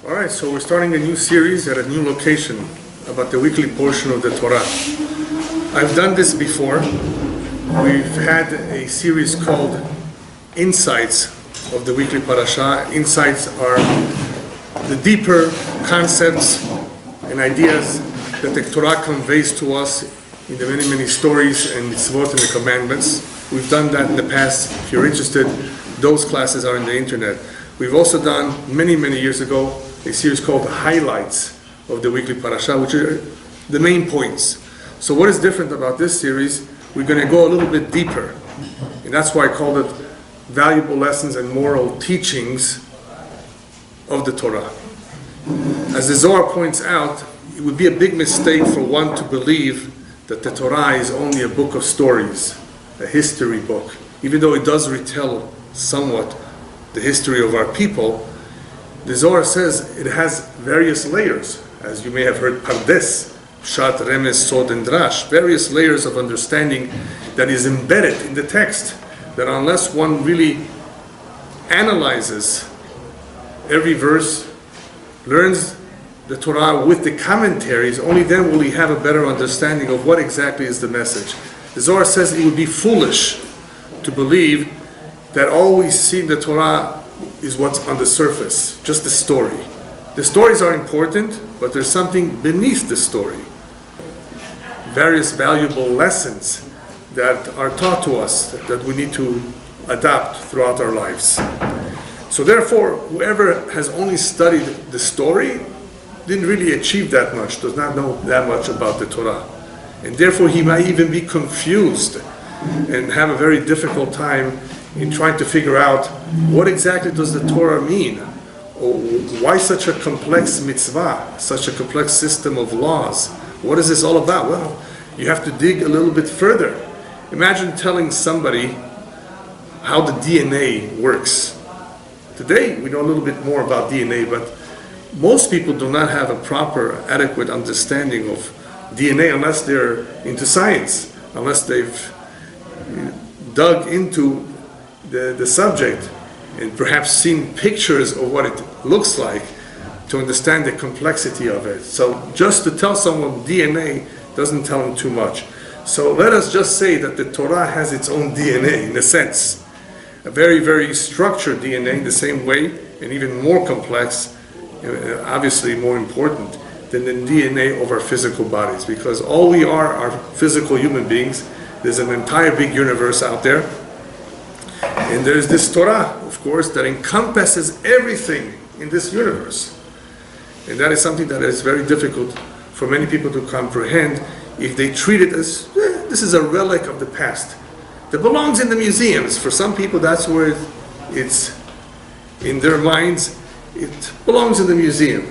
All right, so we're starting a new series at a new location about the weekly portion of the Torah. I've done this before. We've had a series called Insights of the weekly Parasha. Insights are the deeper concepts and ideas that the Torah conveys to us in the many, many stories and mitzvot and the commandments. We've done that in the past. If you're interested, those classes are on the internet. We've also done, many, many years ago, a series called Highlights of the weekly Parasha, which are the main points. So what is different about this series? We're going to go a little bit deeper. And that's why I called it Valuable Lessons and Moral Teachings of the Torah. As the Zohar points out, it would be a big mistake for one to believe that the Torah is only a book of stories, a history book. Even though it does retell somewhat the history of our people, the Zohar says it has various layers. As you may have heard, Pardes, Pshat, Remez, Sod, and Drash, various layers of understanding that is embedded in the text, that unless one really analyzes every verse, learns the Torah with the commentaries, only then will he have a better understanding of what exactly is the message. The Zohar says it would be foolish to believe that all we see in the Torah is what's on the surface, just the story. The stories are important, but there's something beneath the story. Various valuable lessons that are taught to us that we need to adopt throughout our lives. So therefore, whoever has only studied the story didn't really achieve that much, does not know that much about the Torah. And therefore he might even be confused and have a very difficult time in trying to figure out what exactly does the Torah mean? Or why such a complex mitzvah, such a complex system of laws? What is this all about? Well, you have to dig a little bit further. Imagine telling somebody how the DNA works. Today we know a little bit more about DNA, but most people do not have a proper, adequate understanding of DNA unless they're into science, unless they've dug into the subject and perhaps seen pictures of what it looks like to understand the complexity of it. So just to tell someone DNA doesn't tell them too much. So let us just say that the Torah has its own DNA in a sense, a very, very structured DNA in the same way, and even more complex, obviously more important than the DNA of our physical bodies, because all we are physical human beings. There's an entire big universe out there. And there's this Torah, of course, that encompasses everything in this universe. And that is something that is very difficult for many people to comprehend if they treat it as, this is a relic of the past that belongs in the museums. For some people, that's where it's in their minds, it belongs in the museum.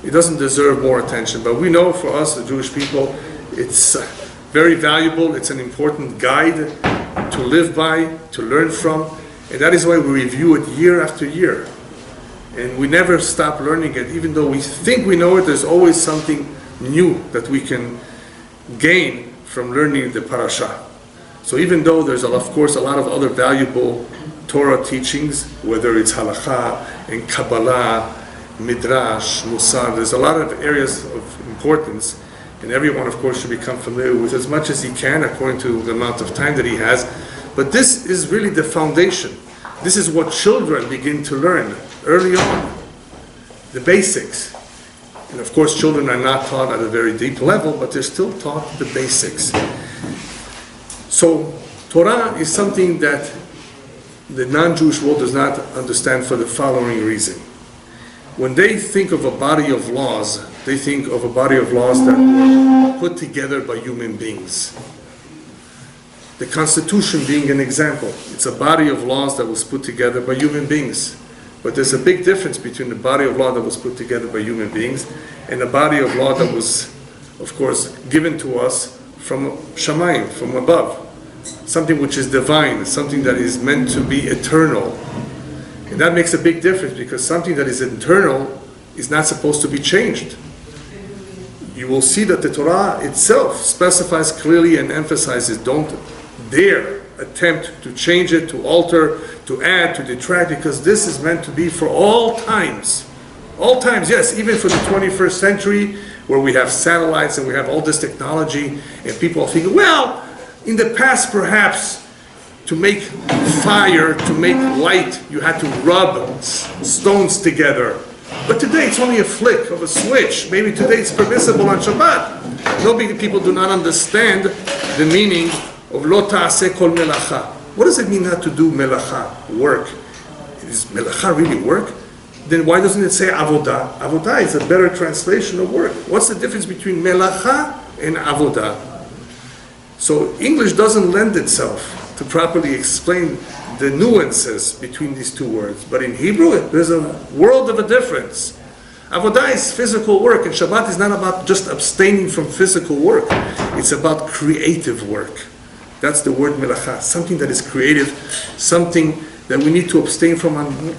It doesn't deserve more attention. But we know for us, the Jewish people, it's very valuable. It's an important guide to live by, to learn from, and that is why we review it year after year. And we never stop learning it. Even though we think we know it, there's always something new that we can gain from learning the Parasha. So even though there's, of course, a lot of other valuable Torah teachings, whether it's Halakha and Kabbalah, Midrash, Musar, there's a lot of areas of importance, and everyone, of course, should become familiar with as much as he can according to the amount of time that he has. But this is really the foundation. This is what children begin to learn early on, the basics. And of course, children are not taught at a very deep level, but they're still taught the basics. So Torah is something that the non-Jewish world does not understand for the following reason. When they think of a body of laws, they think of a body of laws that were put together by human beings. The Constitution being an example. It's a body of laws that was put together by human beings. But there's a big difference between the body of law that was put together by human beings and the body of law that was, of course, given to us from Shamayim, from above. Something which is divine, something that is meant to be eternal. And that makes a big difference, because something that is eternal is not supposed to be changed. You will see that the Torah itself specifies clearly and emphasizes, don't dare attempt to change it, to alter, to add, to detract, because this is meant to be for all times. All times, yes, even for the 21st century, where we have satellites and we have all this technology, and people are thinking, well, in the past perhaps, to make fire, to make light, you had to rub stones together. But today it's only a flick of a switch. Maybe today it's permissible on Shabbat. Nobody, people do not understand the meaning of lo ta'aseh kol melacha. What does it mean not to do melacha, work? Is melacha really work? Then why doesn't it say avodah? Avodah is a better translation of work. What's the difference between melacha and avodah? So English doesn't lend itself to properly explain the nuances between these two words. But in Hebrew, there's a world of a difference. Avodah is physical work, and Shabbat is not about just abstaining from physical work. It's about creative work. That's the word melacha, something that is creative, something that we need to abstain from on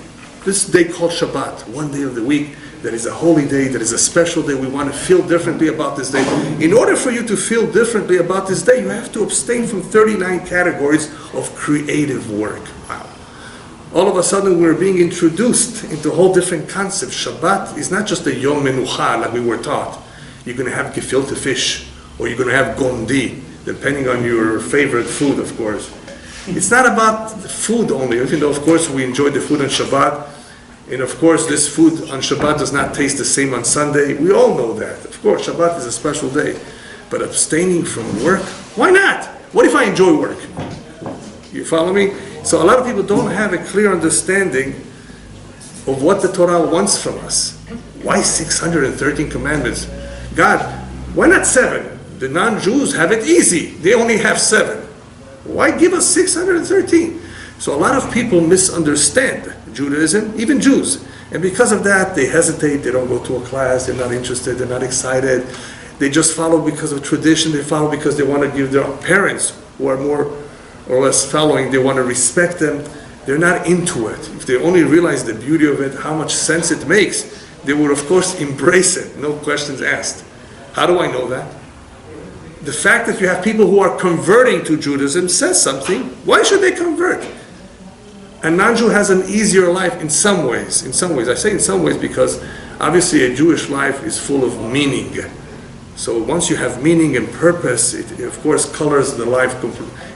this day called Shabbat, one day of the week, that is a holy day, that is a special day. We want to feel differently about this day. In order for you to feel differently about this day, you have to abstain from 39 categories of creative work. Wow. All of a sudden, we're being introduced into a whole different concept. Shabbat is not just a Yom Menucha like we were taught. You're going to have gefilte fish, or you're going to have gondi, depending on your favorite food, of course. It's not about the food only, even though, of course, we enjoy the food on Shabbat. And of course, this food on Shabbat does not taste the same on Sunday. We all know that. Of course, Shabbat is a special day. But abstaining from work, why not? What if I enjoy work? You follow me? So a lot of people don't have a clear understanding of what the Torah wants from us. Why 613 commandments? God, why not 7? The non-Jews have it easy. They only have 7. Why give us 613? So a lot of people misunderstand Judaism, even Jews. And because of that, they hesitate, they don't go to a class, they're not interested, they're not excited. They just follow because of tradition, they follow because they want to give their parents, who are more or less following, they want to respect them. They're not into it. If they only realize the beauty of it, how much sense it makes, they would of course embrace it, no questions asked. How do I know that? The fact that you have people who are converting to Judaism says something. Why should they convert? A non-Jew has an easier life in some ways. In some ways. I say in some ways because obviously a Jewish life is full of meaning. So once you have meaning and purpose, it of course colors the life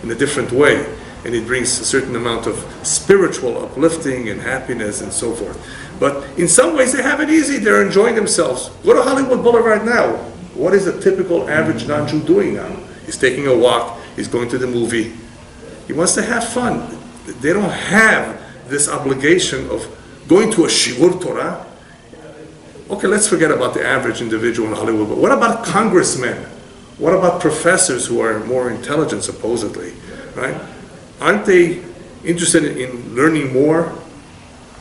in a different way. And it brings a certain amount of spiritual uplifting and happiness and so forth. But in some ways they have it easy. They're enjoying themselves. Go to Hollywood Boulevard now. What is a typical average non-Jew doing now? He's taking a walk. He's going to the movie. He wants to have fun. They don't have this obligation of going to a Shiur Torah. Okay, let's forget about the average individual in Hollywood, but what about congressmen? What about professors who are more intelligent, supposedly, right? Aren't they interested in learning more,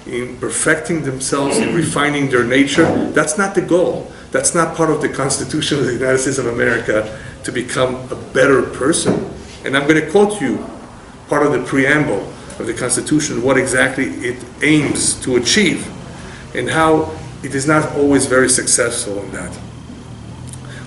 in perfecting themselves, in refining their nature? That's not the goal. That's not part of the Constitution of the United States of America, to become a better person. And I'm going to quote you part of the preamble of the Constitution, what exactly it aims to achieve, and how it is not always very successful in that.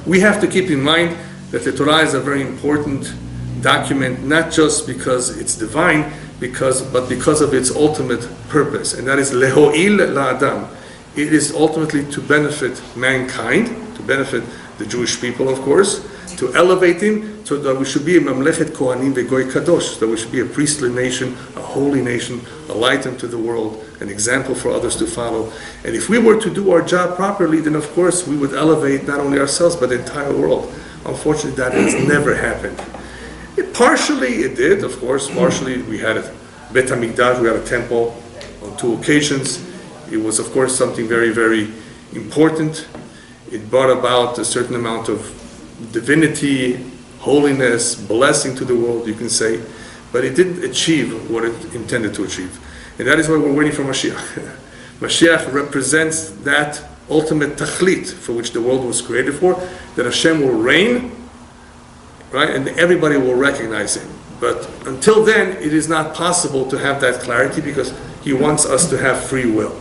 We have to keep in mind that the Torah is a very important document, not just because it's divine, but because of its ultimate purpose, and that is leho'il la'adam. It is ultimately to benefit mankind, to benefit the Jewish people, of course, to elevate him, so that we should be a mamlechet kohanim vegoy kadosh, that we should be a priestly nation, a holy nation, a light unto the world, an example for others to follow. And if we were to do our job properly, then of course we would elevate not only ourselves, but the entire world. Unfortunately, that has never happened. Partially it did, of course. Partially we had a Bet HaMikdash, we had a temple on 2 occasions. It was, of course, something very, very important. It brought about a certain amount of divinity, holiness, blessing to the world, you can say. But it didn't achieve what it intended to achieve. And that is why we're waiting for Mashiach. Mashiach represents that ultimate tachlit for which the world was created for, that Hashem will reign, right, and everybody will recognize him. But until then, it is not possible to have that clarity, because he wants us to have free will.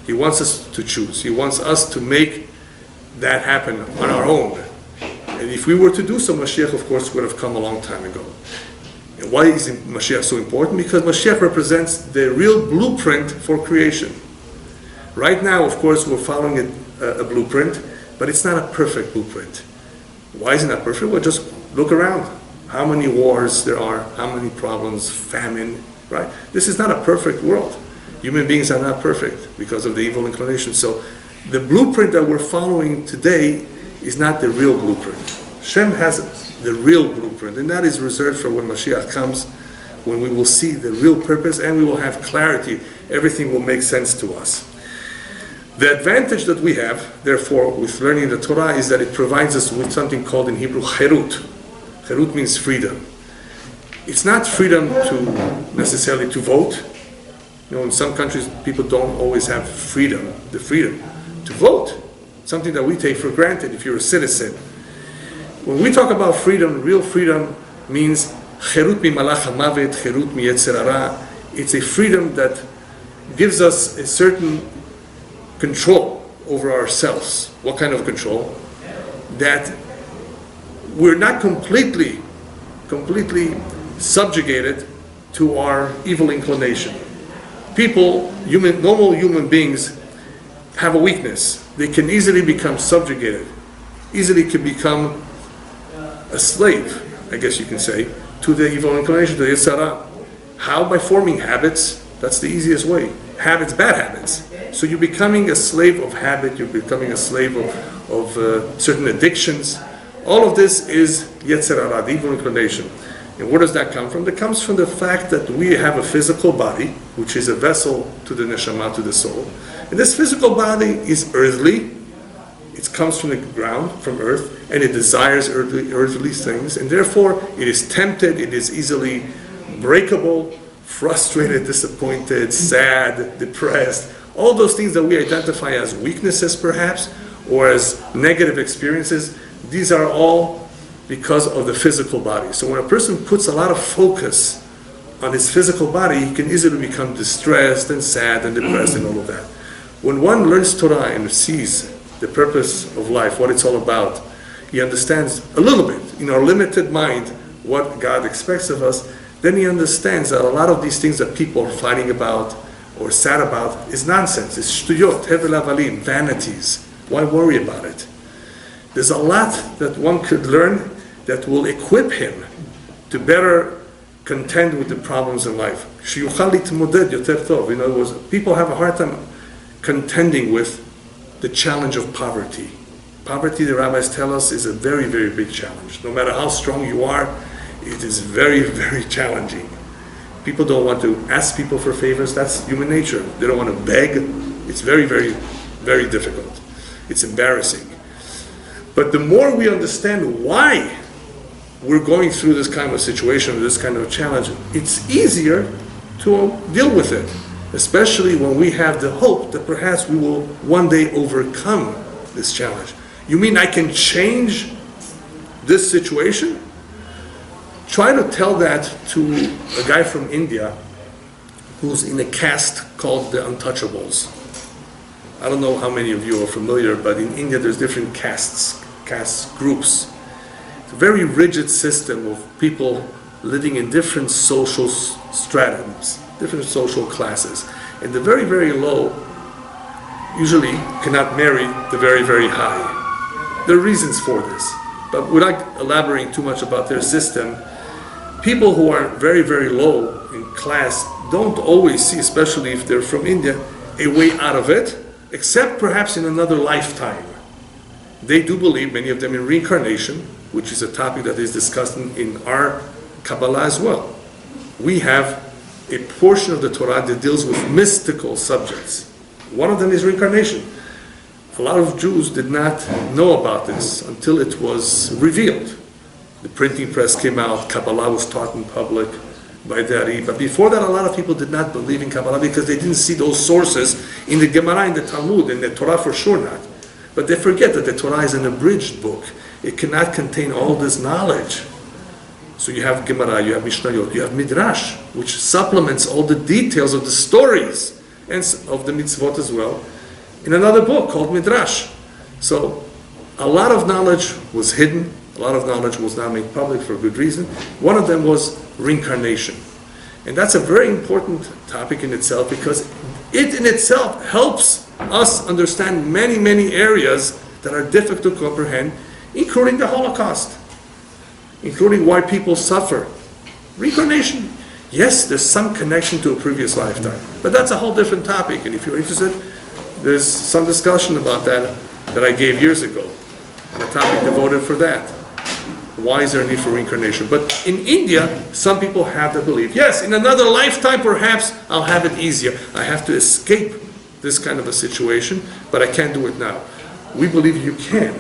He wants us to choose. He wants us to make that happen on our own. And if we were to do so, Mashiach, of course, would have come a long time ago. And why is Mashiach so important? Because Mashiach represents the real blueprint for creation. Right now, of course, we're following a blueprint, but it's not a perfect blueprint. Why is it not perfect? Well, just look around. How many wars there are, how many problems, famine, right? This is not a perfect world. Human beings are not perfect because of the evil inclination. So the blueprint that we're following today is not the real blueprint. Hashem has the real blueprint, and that is reserved for when Mashiach comes, when we will see the real purpose and we will have clarity. Everything will make sense to us. The advantage that we have, therefore, with learning the Torah is that it provides us with something called in Hebrew cherut. Cherut means freedom. It's not freedom to necessarily to vote. You know, in some countries, people don't always have freedom, the freedom to vote. Something that we take for granted if you're a citizen. When we talk about freedom, real freedom means cherut mi malach hamavet, cherut mi yetzer hara. It's a freedom that gives us a certain control over ourselves. What kind of control? That we're not completely subjugated to our evil inclination. People, normal human beings, have a weakness. They can easily become subjugated, easily can become a slave, I guess you can say, to the evil inclination, to the yetzer hara. How? By forming habits. That's the easiest way. Habits, bad habits. So you're becoming a slave of habit, you're becoming a slave of certain addictions. All of this is yetzer hara, the evil inclination. And where does that come from? That comes from the fact that we have a physical body, which is a vessel to the neshama, to the soul. And this physical body is earthly. It comes from the ground, from earth, and it desires earthly things. And therefore, it is tempted, it is easily breakable, frustrated, disappointed, sad, depressed. All those things that we identify as weaknesses, perhaps, or as negative experiences, these are all because of the physical body. So when a person puts a lot of focus on his physical body, he can easily become distressed and sad and depressed and all of that. When one learns Torah and sees the purpose of life, what it's all about, he understands a little bit, in our limited mind, what God expects of us. Then he understands that a lot of these things that people are fighting about or sad about is nonsense. It's shtuyot, hevel avalim, vanities. Why worry about it? There's a lot that one could learn that will equip him to better contend with the problems in life. Sheyuchal litmoded yoter tov. In other words, people have a hard time contending with the challenge of poverty. Poverty, the rabbis tell us, is a very, very big challenge. No matter how strong you are, it is very, very challenging. People don't want to ask people for favors. That's human nature. They don't want to beg. It's very, very, very difficult. It's embarrassing. But the more we understand why we're going through this kind of situation, this kind of challenge, it's easier to deal with it, especially when we have the hope that perhaps we will one day overcome this challenge. You mean I can change this situation? Try to tell that to a guy from India who's in a caste called the Untouchables. I don't know how many of you are familiar, but in India there's different caste groups. It's a very rigid system of people living in different social stratums, different social classes. And the very, very low usually cannot marry the very, very high. There are reasons for this, but without elaborating too much about their system, people who are very, very low in class don't always see, especially if they're from India, a way out of it, except perhaps in another lifetime. They do believe, many of them, in reincarnation, which is a topic that is discussed in our Kabbalah as well. We have a portion of the Torah that deals with mystical subjects. One of them is reincarnation. A lot of Jews did not know about this until it was revealed. The printing press came out, Kabbalah was taught in public by the Ari. But before that, a lot of people did not believe in Kabbalah because they didn't see those sources in the Gemara, in the Talmud, in the Torah for sure not. But they forget that the Torah is an abridged book. It cannot contain all this knowledge. So you have Gemara, you have Mishnayot, you have Midrash, which supplements all the details of the stories and of the mitzvot as well, in another book called Midrash. So a lot of knowledge was hidden, a lot of knowledge was not made public for good reason. One of them was reincarnation. And that's a very important topic in itself because it in itself helps us understand many, many areas that are difficult to comprehend, including the Holocaust, including why people suffer. Reincarnation, yes, there's some connection to a previous lifetime, but that's a whole different topic, and if you're interested, there's some discussion about that I gave years ago, a topic devoted for that. Why is there a need for reincarnation? But in India, some people have the belief, yes, in another lifetime perhaps I'll have it easier. I have to escape this kind of a situation, but I can't do it now. We believe you can.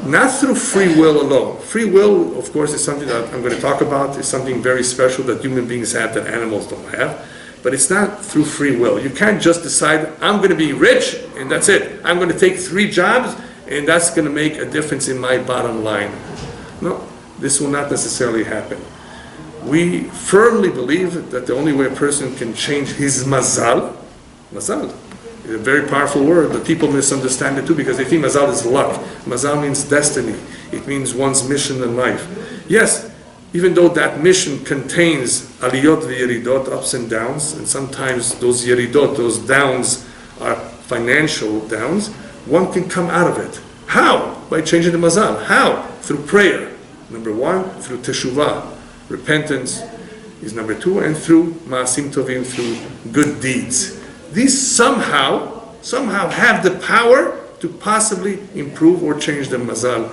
Not through free will alone. Free will, of course, is something that I'm going to talk about. It's something very special that human beings have that animals don't have. But it's not through free will. You can't just decide, I'm going to be rich, and that's it. I'm going to take 3 jobs, and that's going to make a difference in my bottom line. No, this will not necessarily happen. We firmly believe that the only way a person can change his mazal is a very powerful word, but people misunderstand it too because they think mazal is luck. Mazal means destiny. It means one's mission in life. Yes, even though that mission contains aliyot v'yeridot, ups and downs, and sometimes those yeridot, those downs are financial downs, one can come out of it. How? By changing the mazal. How? Through prayer. Number 1, through teshuvah. Repentance is number 2, and through ma'asim tovim, through good deeds. These somehow have the power to possibly improve or change the mazal,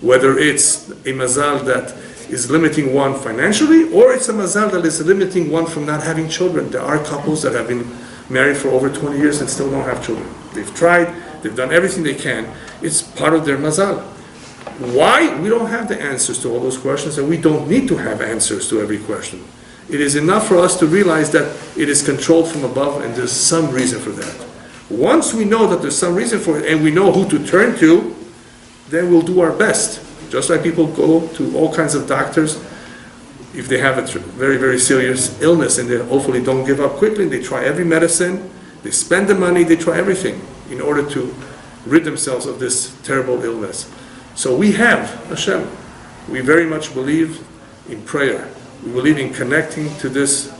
whether it's a mazal that is limiting one financially, or it's a mazal that is limiting one from not having children. There are couples that have been married for over 20 years and still don't have children. They've tried, they've done everything they can. It's part of their mazal. Why? We don't have the answers to all those questions, and we don't need to have answers to every question. It is enough for us to realize that it is controlled from above, and there's some reason for that. Once we know that there's some reason for it, and we know who to turn to, then we'll do our best. Just like people go to all kinds of doctors, if they have a very, very serious illness, and they hopefully don't give up quickly, they try every medicine, they spend the money, they try everything in order to rid themselves of this terrible illness. So we have Hashem. We very much believe in prayer. We believe in connecting to this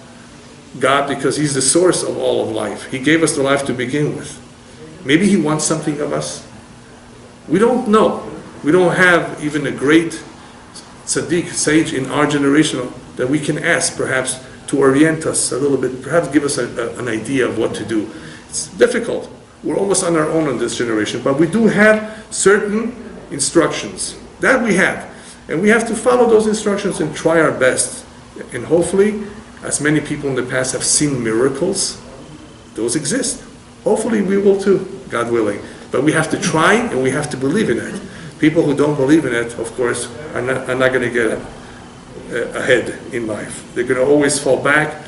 God because He's the source of all of life. He gave us the life to begin with. Maybe He wants something of us. We don't know. We don't have even a great tzaddik, sage in our generation that we can ask perhaps to orient us a little bit, perhaps give us an idea of what to do. It's difficult. We're almost on our own in this generation, but we do have certain instructions. That we have. And we have to follow those instructions and try our best. And hopefully, as many people in the past have seen miracles, those exist. Hopefully we will too, God willing. But we have to try and we have to believe in it. People who don't believe in it, of course, are not going to get ahead in life. They're going to always fall back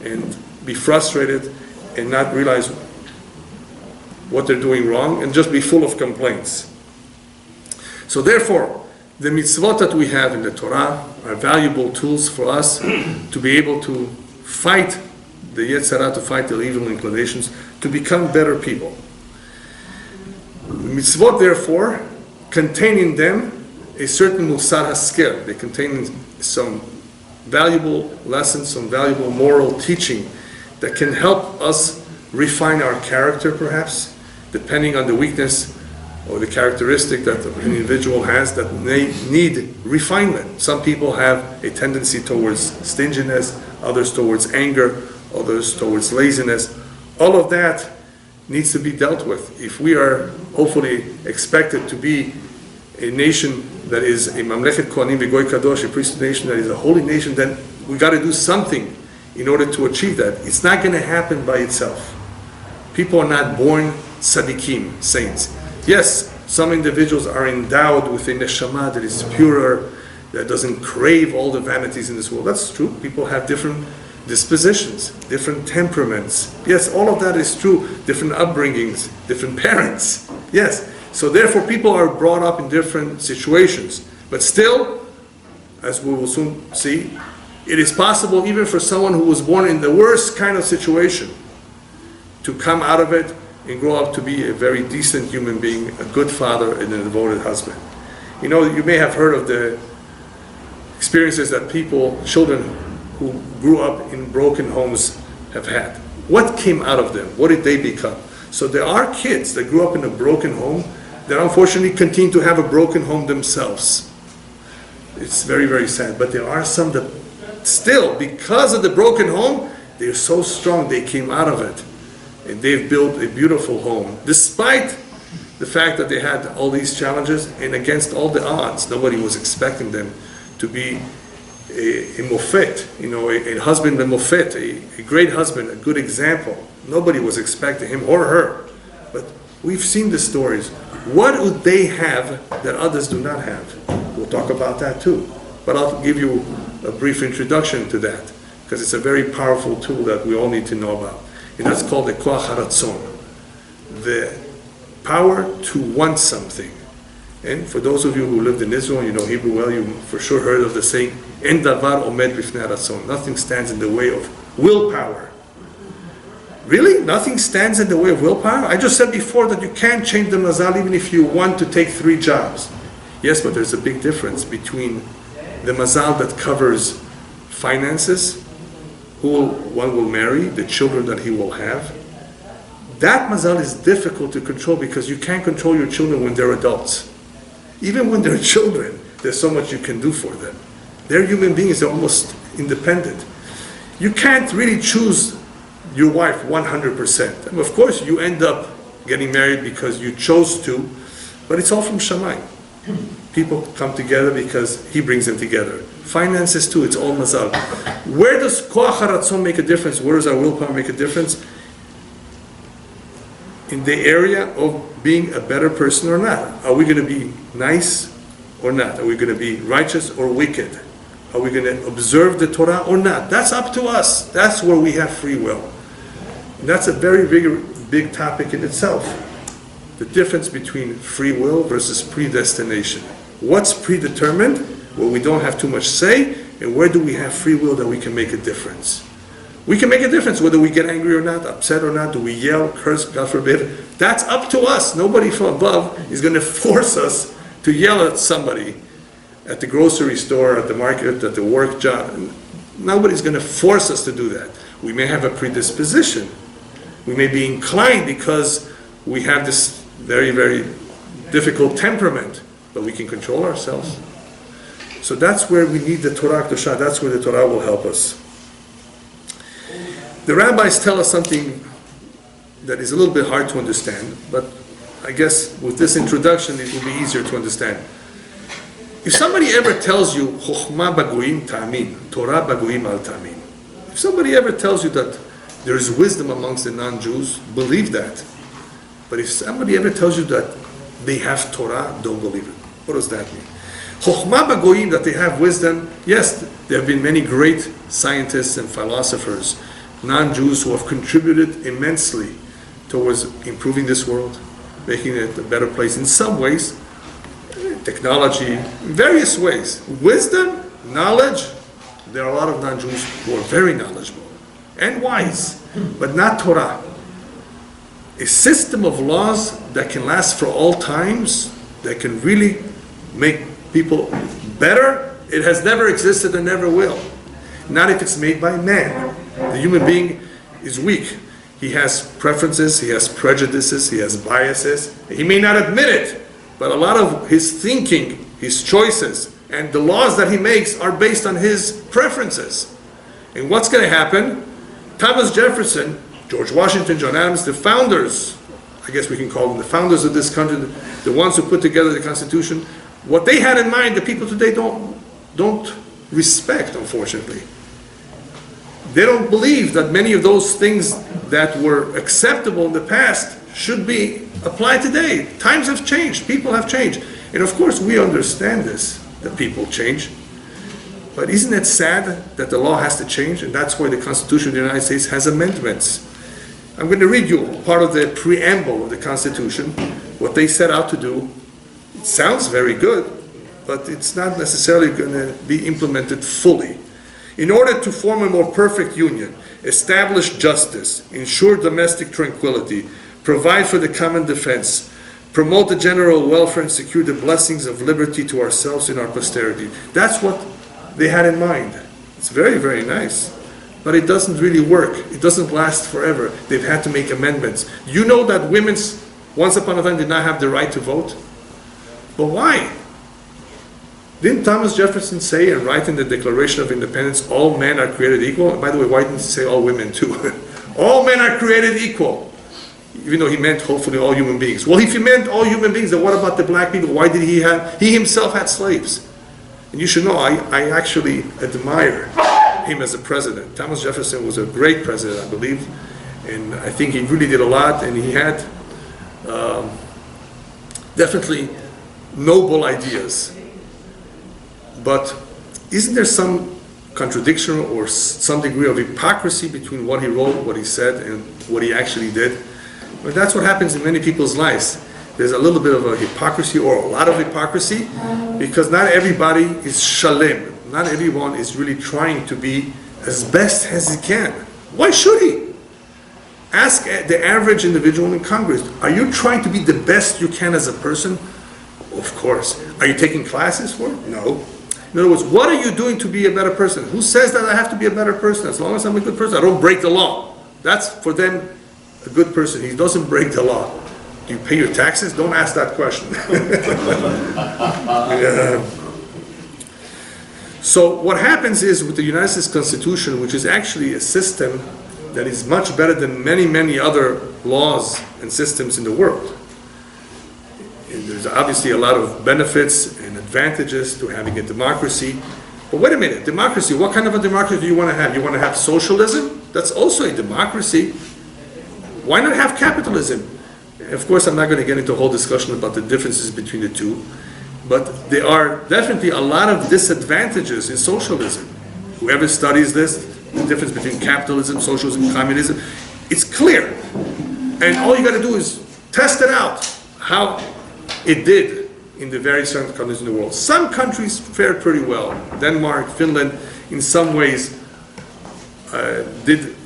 and be frustrated and not realize what they're doing wrong and just be full of complaints. So therefore, the mitzvot that we have in the Torah are valuable tools for us to be able to fight the Yetzirah, to fight the evil inclinations, to become better people. The mitzvot, therefore, contain in them a certain musar hasker. They contain some valuable lessons, some valuable moral teaching that can help us refine our character, perhaps, depending on the weakness or the characteristic that an individual has that may need refinement. Some people have a tendency towards stinginess, others towards anger, others towards laziness. All of that needs to be dealt with. If we are hopefully expected to be a nation that is a Mamlechet Kohanim V'Goy Kadosh, a priestly nation that is a holy nation, then we got to do something in order to achieve that. It's not going to happen by itself. People are not born tzaddikim, saints. Yes, some individuals are endowed with a neshama that is purer, that doesn't crave all the vanities in this world. That's true. People have different dispositions, different temperaments. Yes, all of that is true. Different upbringings, different parents. Yes. So therefore people are brought up in different situations. But still, as we will soon see, it is possible even for someone who was born in the worst kind of situation to come out of it and grow up to be a very decent human being, a good father and a devoted husband. You know, you may have heard of the experiences that children who grew up in broken homes have had. What came out of them? What did they become? So there are kids that grew up in a broken home that unfortunately continue to have a broken home themselves. It's very, very sad. But there are some that still, because of the broken home, they're so strong, they came out of it. And they've built a beautiful home, despite the fact that they had all these challenges and against all the odds. Nobody was expecting them to be a mofet, a husband, a mofet, a great husband, a good example. Nobody was expecting him or her. But we've seen the stories. What would they have that others do not have? We'll talk about that too. But I'll give you a brief introduction to that, because it's a very powerful tool that we all need to know about. And that's called the koach haratzon, the power to want something. And for those of you who lived in Israel, you know Hebrew well, you for sure heard of the saying, En davar omed bifnei haratzon. Nothing stands in the way of willpower. Really? Nothing stands in the way of willpower? I just said before that you can't change the mazal even if you want to take 3 jobs. Yes, but there's a big difference between the mazal that covers finances, who one will marry, the children that he will have. That mazal is difficult to control because you can't control your children when they're adults. Even when they're children, there's so much you can do for them. They're human beings, they're almost independent. You can't really choose your wife 100%. And of course, you end up getting married because you chose to, but it's all from Shammai. People come together because he brings them together. Finances too, it's all mazal. Where does koach haratzon make a difference? Where does our willpower make a difference? In the area of being a better person or not. Are we going to be nice or not? Are we going to be righteous or wicked? Are we going to observe the Torah or not? That's up to us. That's where we have free will. And that's a very big topic in itself. The difference between free will versus predestination. What's predetermined, where we don't have too much say, and where do we have free will that we can make a difference? We can make a difference whether we get angry or not, upset or not, do we yell, curse, God forbid. That's up to us. Nobody from above is going to force us to yell at somebody at the grocery store, at the market, at the work job. Nobody's going to force us to do that. We may have a predisposition. We may be inclined because we have this very, very difficult temperament, but we can control ourselves. So that's where we need the Torah Kedusha. That's where the Torah will help us. The rabbis tell us something that is a little bit hard to understand, but I guess with this introduction it will be easier to understand. If somebody ever tells you, Chochma bagoyim ta'amin, Torah bagoyim al ta'amin. If somebody ever tells you that there is wisdom amongst the non-Jews, believe that. But if somebody ever tells you that they have Torah, don't believe it. What does that mean? Chochma bagoyim, that they have wisdom, yes, there have been many great scientists and philosophers, non-Jews, who have contributed immensely towards improving this world, making it a better place in some ways, technology, in various ways. Wisdom, knowledge, there are a lot of non-Jews who are very knowledgeable and wise, but not Torah. A system of laws that can last for all times, that can really make people better, it has never existed and never will. Not if it's made by man. The human being is weak. He has preferences, he has prejudices, he has biases. He may not admit it, but a lot of his thinking, his choices, and the laws that he makes are based on his preferences. And what's going to happen? Thomas Jefferson, George Washington, John Adams, the founders, I guess we can call them the founders of this country, the ones who put together the Constitution, what they had in mind, the people today don't respect, unfortunately. They don't believe that many of those things that were acceptable in the past should be applied today. Times have changed, people have changed. And of course we understand this, that people change. But isn't it sad that the law has to change? And that's why the Constitution of the United States has amendments. I'm going to read you part of the preamble of the Constitution, what they set out to do. It sounds very good, but it's not necessarily going to be implemented fully. In order to form a more perfect union, establish justice, ensure domestic tranquility, provide for the common defense, promote the general welfare, and secure the blessings of liberty to ourselves and our posterity. That's what they had in mind. It's very, very nice. but it doesn't really work. It doesn't last forever. They've had to make amendments. You know that women, once upon a time, did not have the right to vote? But why? Didn't Thomas Jefferson say and write in the Declaration of Independence, all men are created equal? And by the way, why didn't he say all women too? All men are created equal. Even though he meant hopefully all human beings. Well, if he meant all human beings, then what about the black people? Why did he himself had slaves? And you should know, I actually admire him as a president. Thomas Jefferson was a great president, I believe. And I think he really did a lot, and he had definitely noble ideas. But isn't there some contradiction or some degree of hypocrisy between what he wrote, what he said, and what he actually did? Well, that's what happens in many people's lives. There's a little bit of a hypocrisy or a lot of hypocrisy because not everybody is shalem. Not everyone is really trying to be as best as he can. Why should he? Ask the average individual in Congress, are you trying to be the best you can as a person? Of course. Are you taking classes for it? No. In other words, what are you doing to be a better person? Who says that I have to be a better person? As long as I'm a good person, I don't break the law. That's for them a good person. He doesn't break the law. Do you pay your taxes? Don't ask that question. Yeah. So what happens is with the United States Constitution, which is actually a system that is much better than many, many other laws and systems in the world. And there's obviously a lot of benefits and advantages to having a democracy. But wait a minute, democracy, what kind of a democracy do you want to have? You want to have socialism? That's also a democracy. Why not have capitalism? Of course, I'm not going to get into a whole discussion about the differences between the two, but there are definitely a lot of disadvantages in socialism. Whoever studies this, the difference between capitalism, socialism, communism, it's clear. And all you got to do is test it out, how it did in the various countries in the world. Some countries fared pretty well. Denmark, Finland, in some ways, did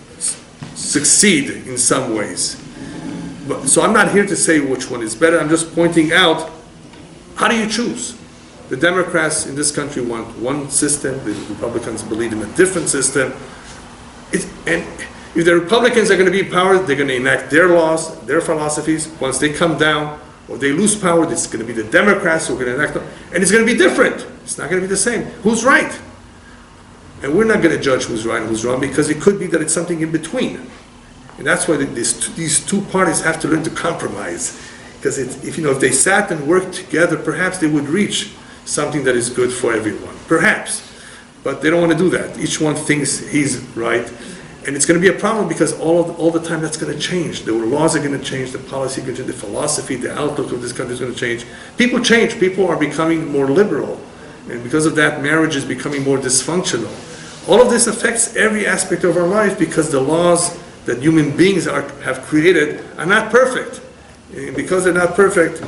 succeed in some ways. So I'm not here to say which one is better. I'm just pointing out, how do you choose? The Democrats in this country want one system. The Republicans believe in a different system. And if the Republicans are going to be in power, they're going to enact their laws, their philosophies. Once they come down or they lose power, it's going to be the Democrats who are going to enact them. And it's going to be different. It's not going to be the same. Who's right? And we're not going to judge who's right and who's wrong, because it could be that it's something in between. And that's why these two parties have to learn to compromise. Because if they sat and worked together, perhaps they would reach something that is good for everyone. Perhaps. But they don't want to do that. Each one thinks he's right. And it's going to be a problem because all the time that's going to change. The laws are going to change, the policy is going to change, the philosophy, the outlook of this country is going to change. People change. People are becoming more liberal. And because of that, marriage is becoming more dysfunctional. All of this affects every aspect of our life because the laws that human beings have created are not perfect. And because they're not perfect,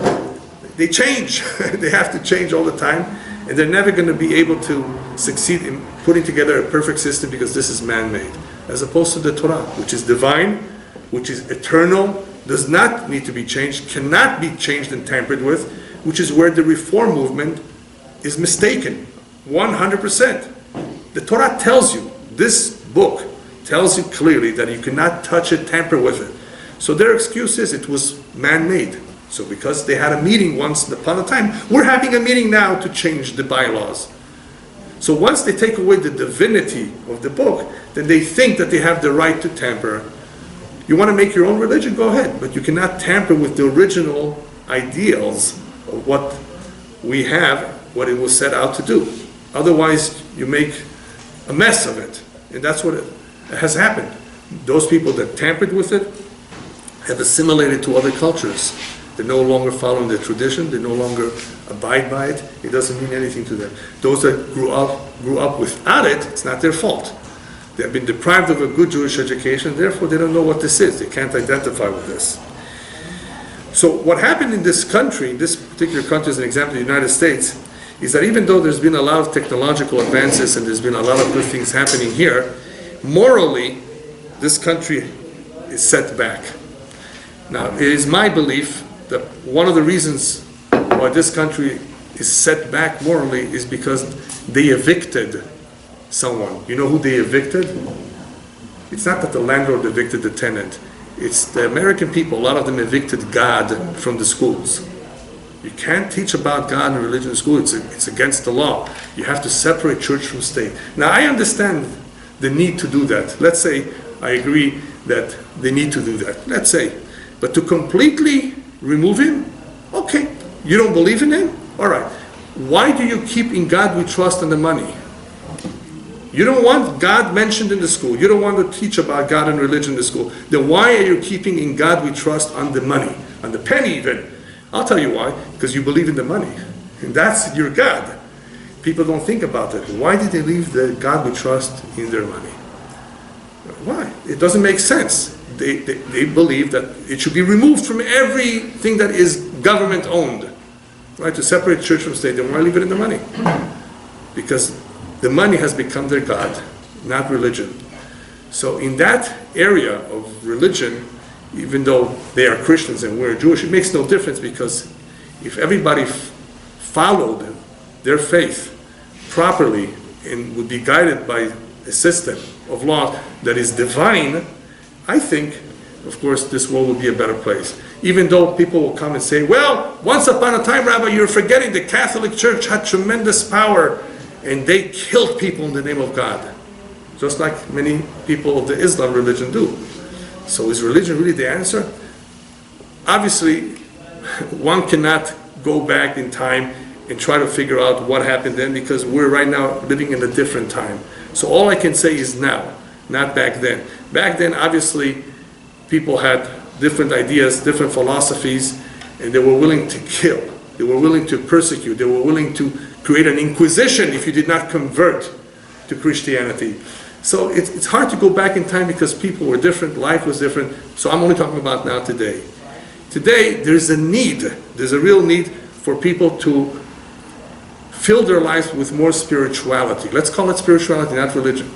they change. They have to change all the time. And they're never going to be able to succeed in putting together a perfect system because this is man-made. As opposed to the Torah, which is divine, which is eternal, does not need to be changed, cannot be changed and tampered with, which is where the reform movement is mistaken, 100%. The Torah tells you, this book tells you clearly that you cannot touch it, tamper with it. So their excuse is it was man-made. So because they had a meeting once upon a time, we're having a meeting now to change the bylaws. So once they take away the divinity of the book, then they think that they have the right to tamper. You want to make your own religion? Go ahead. But you cannot tamper with the original ideals of what we have, what it was set out to do. Otherwise, you make a mess of it. And that's what has happened. Those people that tampered with it have assimilated to other cultures. They're no longer following the tradition. They no longer abide by it. It doesn't mean anything to them. Those that grew up without it, it's not their fault. They have been deprived of a good Jewish education, therefore they don't know what this is. They can't identify with this. So what happened in this country, in this particular country as an example, the United States, is that even though there's been a lot of technological advances and there's been a lot of good things happening here, morally, this country is set back. Now, it is my belief that one of the reasons why this country is set back morally is because they evicted someone. You know who they evicted? It's not that the landlord evicted the tenant. It's the American people, a lot of them evicted God from the schools. You can't teach about God and religion in school. It's against the law. You have to separate church from state. Now, I understand the need to do that. Let's say I agree that they need to do that. Let's say. But to completely remove him? Okay. You don't believe in him? All right. Why do you keep in God we trust and the money? You don't want God mentioned in the school. You don't want to teach about God and religion in the school. Then why are you keeping in God we trust on the money? On the penny even. I'll tell you why. Because you believe in the money. And that's your God. People don't think about it. Why did they leave the God we trust in their money? Why? It doesn't make sense. They believe that it should be removed from everything that is government owned. Right? To separate church from state. Then why leave it in the money? Because the money has become their God, not religion. So in that area of religion, even though they are Christians and we're Jewish, it makes no difference, because if everybody followed their faith properly and would be guided by a system of law that is divine, I think, of course, this world will be a better place. Even though people will come and say, well, once upon a time, Rabbi, you're forgetting the Catholic Church had tremendous power and they killed people in the name of God. Just like many people of the Islam religion do. So is religion really the answer? Obviously, one cannot go back in time and try to figure out what happened then, because we're right now living in a different time. So all I can say is now, not back then. Back then, obviously, people had different ideas, different philosophies, and they were willing to kill. They were willing to persecute. They were willing to create an inquisition if you did not convert to Christianity. So it's hard to go back in time because people were different, life was different. So I'm only talking about now today. Today, there's a need, there's a real need for people to fill their lives with more spirituality. Let's call it spirituality, not religion.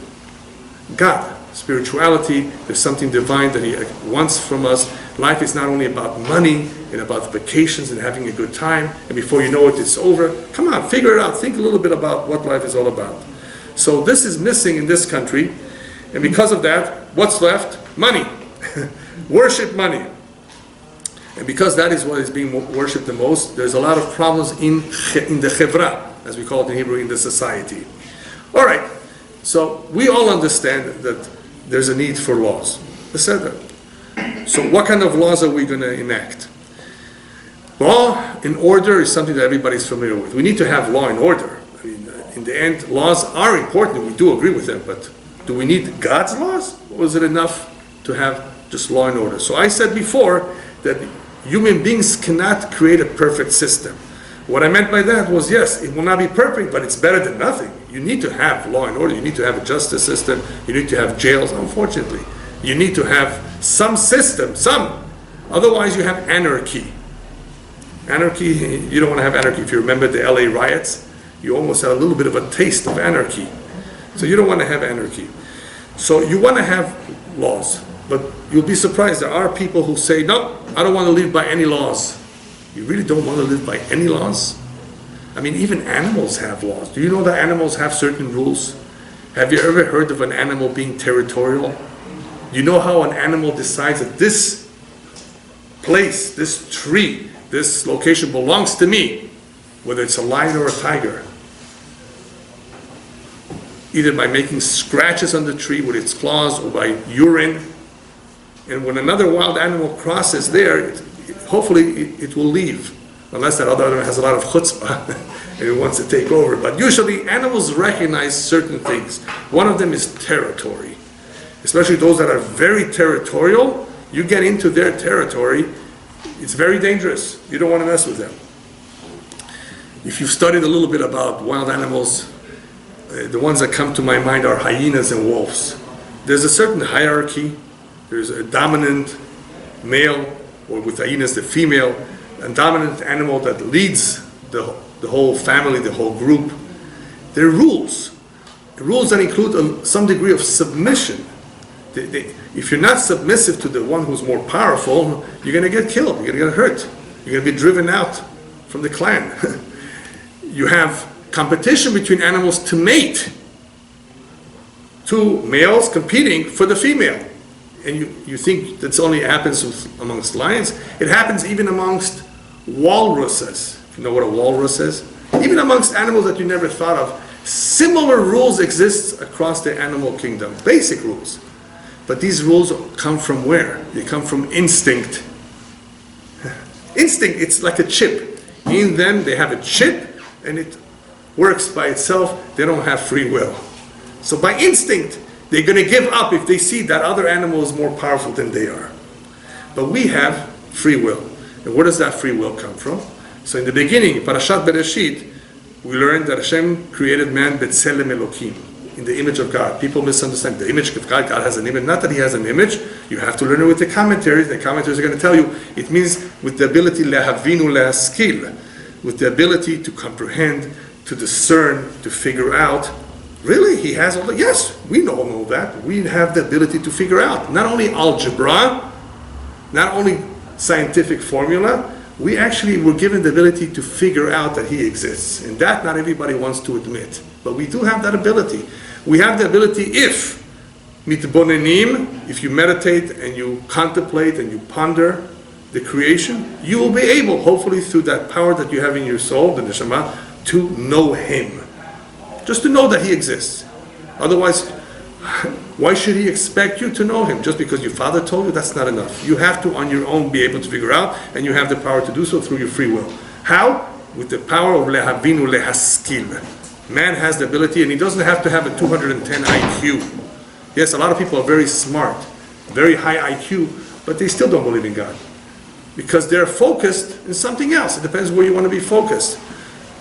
God, spirituality, there's something divine that He wants from us. Life is not only about money and about vacations and having a good time, and before you know it, it's over. Come on, figure it out. Think a little bit about what life is all about. So this is missing in this country, and because of that, what's left? Money. Worship money. And because that is what is being worshipped the most, there's a lot of problems in the chevra, as we call it in Hebrew, in the society. All right, so we all understand that there's a need for laws. So what kind of laws are we going to enact? Law and order is something that everybody's familiar with. We need to have law and order. I mean, in the end, laws are important. We do agree with them, but do we need God's laws? Or is it enough to have just law and order? So I said before that human beings cannot create a perfect system. What I meant by that was, yes, it will not be perfect, but it's better than nothing. You need to have law and order. You need to have a justice system. You need to have jails, unfortunately. You need to have some system, some. Otherwise, you have anarchy. Anarchy, you don't want to have anarchy. If you remember the LA riots, you almost had a little bit of a taste of anarchy. So you don't want to have anarchy. So you want to have laws. But you'll be surprised, there are people who say, no, I don't want to live by any laws. You really don't want to live by any laws? I mean, even animals have laws. Do you know that animals have certain rules? Have you ever heard of an animal being territorial? Do you know how an animal decides that this place, this tree, this location belongs to me, whether it's a lion or a tiger? Either by making scratches on the tree with its claws or by urine. And when another wild animal crosses there, hopefully it will leave, unless that other animal has a lot of chutzpah and it wants to take over. But usually animals recognize certain things. One of them is territory. Especially those that are very territorial, you get into their territory, it's very dangerous. You don't want to mess with them. If you've studied a little bit about wild animals, the ones that come to my mind are hyenas and wolves. There's a certain hierarchy. There's a dominant male, or with hyenas, the female, a dominant animal that leads the whole family, the whole group. There are rules that include some degree of submission. If you're not submissive to the one who's more powerful, you're going to get killed, you're going to get hurt, you're going to be driven out from the clan. You have competition between animals to mate. two males competing for the female. And you think that's only happens amongst lions? It happens even amongst walruses. If you know what a walrus is? Even amongst animals that you never thought of. Similar rules exist across the animal kingdom. Basic rules. But these rules come from where? They come from instinct. Instinct, it's like a chip. In them, they have a chip, and it works by itself. They don't have free will. So by instinct, they're going to give up if they see that other animal is more powerful than they are. But we have free will. And where does that free will come from? So in the beginning, Parashat Bereshit, we learned that Hashem created man B'Tselem Elokim, in the image of God. People misunderstand the image of God. God has an image. Not that He has an image. You have to learn it with the commentaries. The commentaries are going to tell you it means with the ability lehavinu lehaskil, with the ability to comprehend, to discern, to figure out. Really, He has all the... Yes, we know all that. We have the ability to figure out. Not only algebra, not only scientific formula, we actually were given the ability to figure out that He exists. And that not everybody wants to admit. But we do have that ability. We have the ability if mitbonenim, if you meditate and you contemplate and you ponder the creation, you will be able, hopefully through that power that you have in your soul, the neshama, to know Him. Just to know that He exists. Otherwise, why should He expect you to know Him? Just because your father told you, that's not enough. You have to on your own be able to figure out, and you have the power to do so through your free will. How? With the power of lehavinu lehaskil. Man has the ability, and he doesn't have to have a 210 IQ. Yes, a lot of people are very smart, very high IQ, but they still don't believe in God. Because they're focused in something else. It depends where you want to be focused.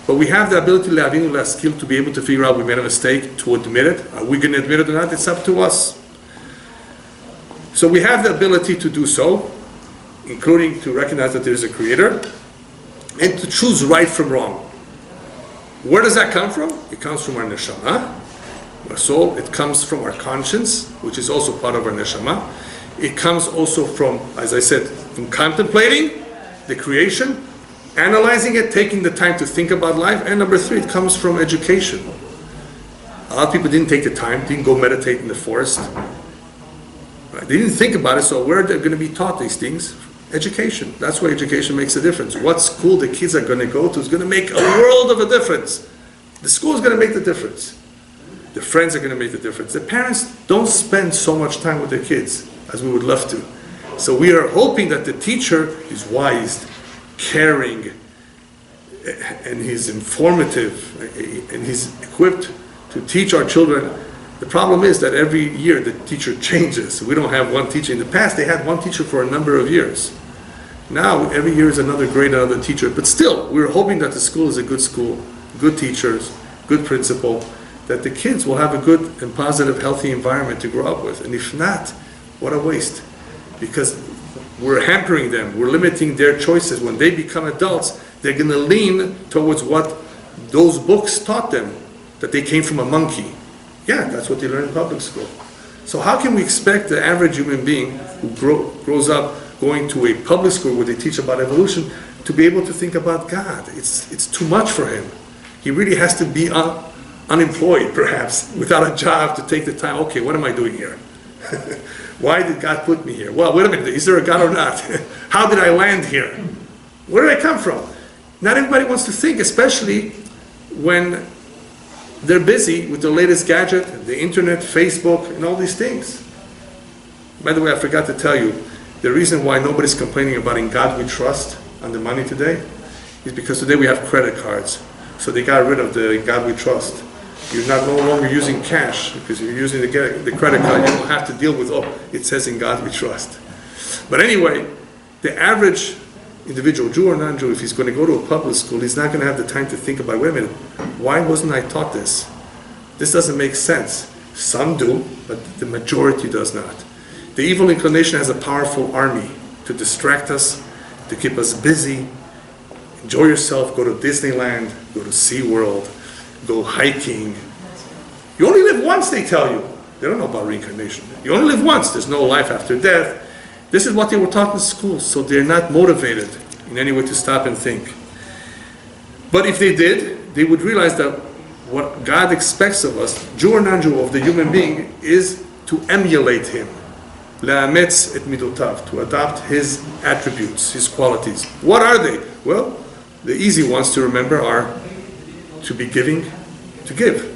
But we have the ability, lehavinu lehaskil, to be able to figure out we made a mistake, to admit it. Are we going to admit it or not? It's up to us. So we have the ability to do so, including to recognize that there is a creator, and to choose right from wrong. Where does that come from? It comes from our neshama, our soul. It comes from our conscience, which is also part of our neshama. It comes also from, as I said, from contemplating the creation, analyzing it, taking the time to think about life. And number three, it comes from education. A lot of people didn't take the time, didn't go meditate in the forest. Right? They didn't think about it, so where they're going to be taught these things? Education. That's why education makes a difference. What school the kids are going to go to is going to make a world of a difference. The school is going to make the difference. The friends are going to make the difference. The parents don't spend so much time with their kids as we would love to. So we are hoping that the teacher is wise, caring, and he's informative, and he's equipped to teach our children. The problem is that every year the teacher changes. We don't have one teacher. In the past, they had one teacher for a number of years. Now, every year is another grade, another teacher. But still, we're hoping that the school is a good school, good teachers, good principal, that the kids will have a good and positive, healthy environment to grow up with. And if not, what a waste. Because we're hampering them, we're limiting their choices. When they become adults, they're going to lean towards what those books taught them, that they came from a monkey. Yeah, that's what they learn in public school. So how can we expect the average human being who grows up going to a public school where they teach about evolution to be able to think about God? It's too much for him. He really has to be unemployed, perhaps, without a job to take the time. Okay, what am I doing here? Why did God put me here? Well, wait a minute, is there a God or not? How did I land here? Where did I come from? Not everybody wants to think, especially when they're busy with the latest gadget, the internet, Facebook, and all these things. By the way, I forgot to tell you, the reason why nobody's complaining about in God we trust on the money today is because today we have credit cards. So they got rid of the in God we trust. You're no longer using cash because you're using the credit card. You don't have to deal with, it says in God we trust. But anyway, the average individual, Jew or non-Jew, if he's going to go to a public school, he's not going to have the time to think about, wait a minute, why wasn't I taught this? This doesn't make sense. Some do, but the majority does not. The evil inclination has a powerful army to distract us, to keep us busy. Enjoy yourself, go to Disneyland, go to SeaWorld, go hiking. You only live once, they tell you. They don't know about reincarnation. You only live once, there's no life after death. This is what they were taught in school, so they're not motivated in any way to stop and think. But if they did, they would realize that what God expects of us, Jew or non-Jew, of the human being, is to emulate Him. La'ametz et midotav, to adopt His attributes, His qualities. What are they? Well, the easy ones to remember are to be giving, to give.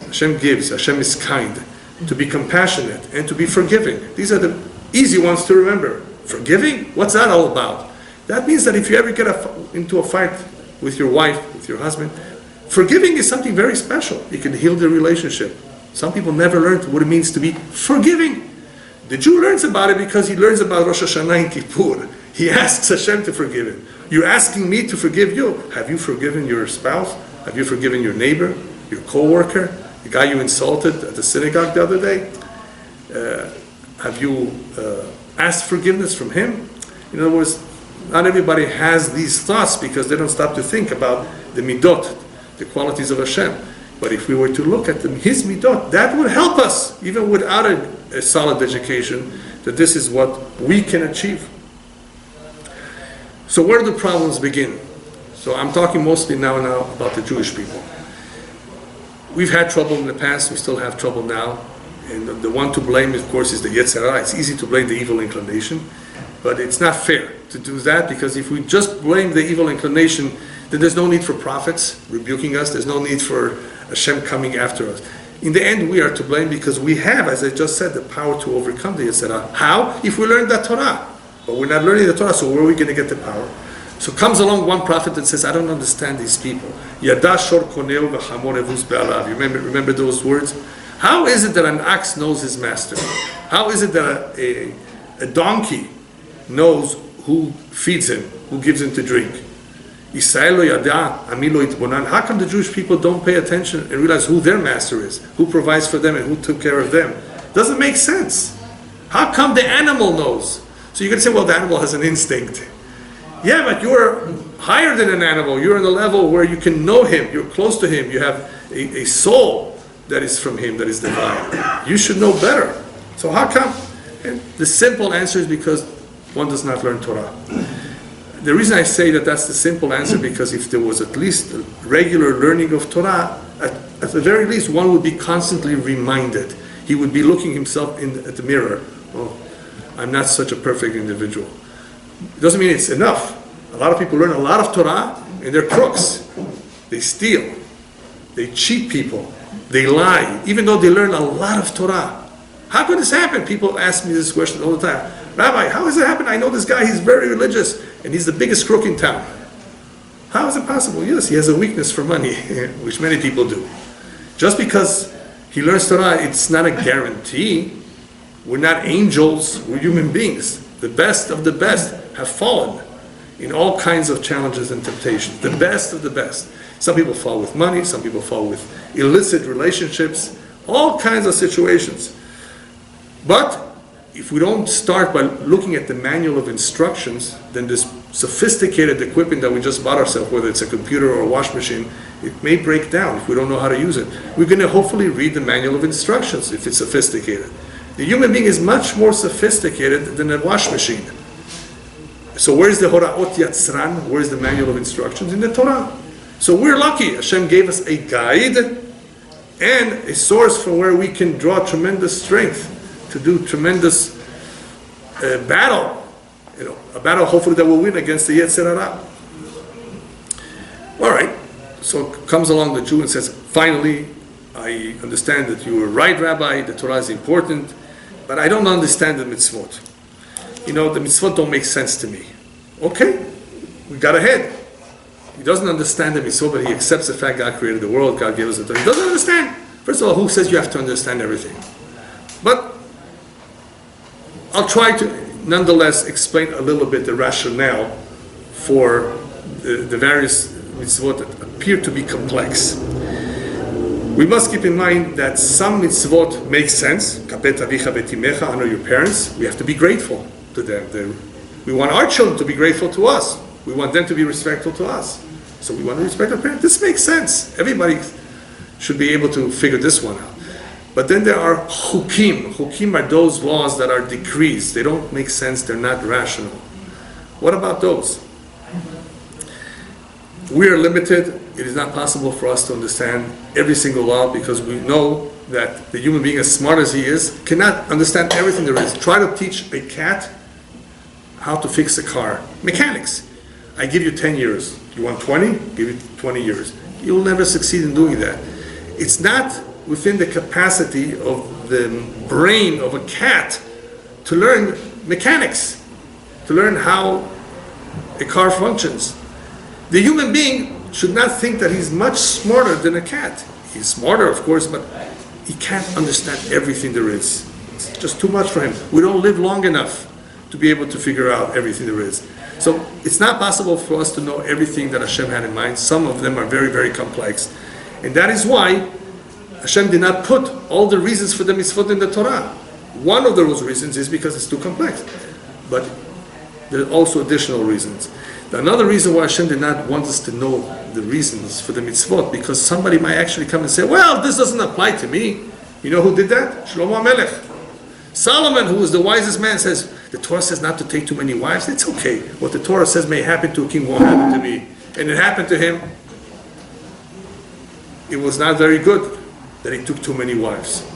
Hashem gives, Hashem is kind. To be compassionate and to be forgiving. These are the easy ones to remember. Forgiving? What's that all about? That means that if you ever get into a fight with your wife, with your husband, forgiving is something very special. It can heal the relationship. Some people never learned what it means to be forgiving. The Jew learns about it because he learns about Rosh Hashanah and Kippur. He asks Hashem to forgive him. You're asking me to forgive you. Have you forgiven your spouse? Have you forgiven your neighbor, your co-worker, the guy you insulted at the synagogue the other day? Have you asked forgiveness from him? In other words, not everybody has these thoughts because they don't stop to think about the midot, the qualities of Hashem. But if we were to look at His midot, that would help us, even without a solid education, that this is what we can achieve. So where do the problems begin? So I'm talking mostly now about the Jewish people. We've had trouble in the past, we still have trouble now. And the one to blame, of course, is the Yetzer Hara. It's easy to blame the evil inclination, but it's not fair to do that, because if we just blame the evil inclination, then there's no need for prophets rebuking us, there's no need for Hashem coming after us. In the end, we are to blame because we have, as I just said, the power to overcome the Yetzer Hara. How? If we learn the Torah. But we're not learning the Torah, so where are we going to get the power? So comes along one prophet that says, I don't understand these people. Yada shor koneu v'chamor evus be'alav. You remember those words? How is it that an ox knows his master? How is it that a donkey knows who feeds him, who gives him to drink? How come the Jewish people don't pay attention and realize who their master is, who provides for them and who took care of them? Doesn't make sense. How come the animal knows? So you can say, well, the animal has an instinct. Yeah, but you're higher than an animal. You're on the level where you can know him. You're close to him. You have a soul that is from him, that is divine. You should know better. So how come? And the simple answer is because one does not learn Torah. The reason I say that that's the simple answer, because if there was at least a regular learning of Torah, at the very least one would be constantly reminded. He would be looking himself at the mirror. Oh, I'm not such a perfect individual. It doesn't mean it's enough. A lot of people learn a lot of Torah and they're crooks. They steal. They cheat people. They lie, even though they learn a lot of Torah. How could this happen? People ask me this question all the time. Rabbi, how does it happen? I know this guy, he's very religious, and he's the biggest crook in town. How is it possible? Yes, he has a weakness for money, which many people do. Just because he learns Torah, it's not a guarantee. We're not angels, we're human beings. The best of the best have fallen in all kinds of challenges and temptations. The best of the best. Some people fall with money, some people fall with illicit relationships, all kinds of situations. But if we don't start by looking at the manual of instructions, then this sophisticated equipment that we just bought ourselves, whether it's a computer or a wash machine, it may break down if we don't know how to use it. We're going to hopefully read the manual of instructions if it's sophisticated. The human being is much more sophisticated than a wash machine. So where's the Horaot Yatzran? Where's the manual of instructions? In the Torah. So we're lucky. Hashem gave us a guide and a source from where we can draw tremendous strength to do tremendous battle. A battle hopefully that will win against the Yetzer Hara. All right. So comes along the Jew and says, finally, I understand that you were right, Rabbi, the Torah is important, but I don't understand the mitzvot. The mitzvot don't make sense to me. Okay, we got ahead. He doesn't understand the mitzvot, but he accepts the fact God created the world, God gave us the Torah. He doesn't understand. First of all, who says you have to understand everything? But I'll try to nonetheless explain a little bit the rationale for the various mitzvot that appear to be complex. We must keep in mind that some mitzvot make sense. Kapet avicha v'timecha, honor your parents. We have to be grateful to them. We want our children to be grateful to us. We want them to be respectful to us. So we want to respect our parents. This makes sense. Everybody should be able to figure this one out. But then there are chukim. Chukim are those laws that are decrees. They don't make sense. They're not rational. What about those? We are limited. It is not possible for us to understand every single law because we know that the human being, as smart as he is, cannot understand everything there is. Try to teach a cat how to fix a car. Mechanics. I give you 10 years. You want 20? Give you 20 years. You will never succeed in doing that. It's not within the capacity of the brain of a cat to learn mechanics, to learn how a car functions. The human being should not think that he's much smarter than a cat. He's smarter, of course, but he can't understand everything there is. It's just too much for him. We don't live long enough to be able to figure out everything there is. So it's not possible for us to know everything that Hashem had in mind. Some of them are very, very complex. And that is why Hashem did not put all the reasons for the mitzvot in the Torah. One of those reasons is because it's too complex. But there are also additional reasons. Another reason why Hashem did not want us to know the reasons for the mitzvot, because somebody might actually come and say, well, this doesn't apply to me. You know who did that? Shlomo HaMelech. Solomon, who was the wisest man, says, the Torah says not to take too many wives. It's okay. What the Torah says may happen to a king won't happen to me. And it happened to him. It was not very good that he took too many wives.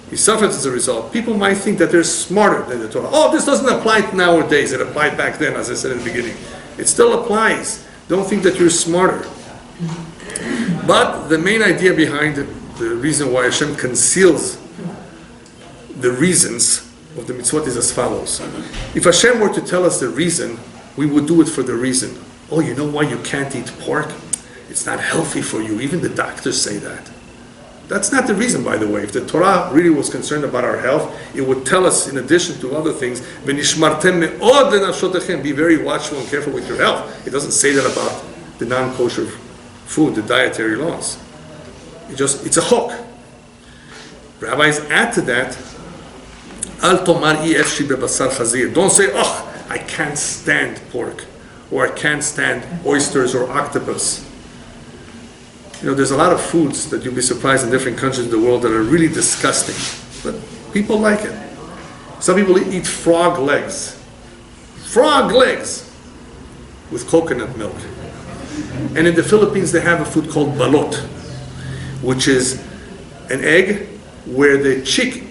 He suffered as a result. People might think that they're smarter than the Torah. Oh, this doesn't apply nowadays. It applied back then, as I said in the beginning. It still applies. Don't think that you're smarter. But the main idea behind it, the reason why Hashem conceals the reasons of the mitzvot is as follows. If Hashem were to tell us the reason, we would do it for the reason. Oh, you know why you can't eat pork? It's not healthy for you. Even the doctors say that. That's not the reason, by the way. If the Torah really was concerned about our health, it would tell us, in addition to other things, be very watchful and careful with your health. It doesn't say that about the non-kosher food, the dietary laws. It's a hook. Rabbis add to that, don't say, oh, I can't stand pork, or I can't stand oysters or octopus. You know, there's a lot of foods that you'll be surprised in different countries of the world that are really disgusting, but people like it. Some people eat frog legs with coconut milk. And in the Philippines they have a food called balot, which is an egg where the chick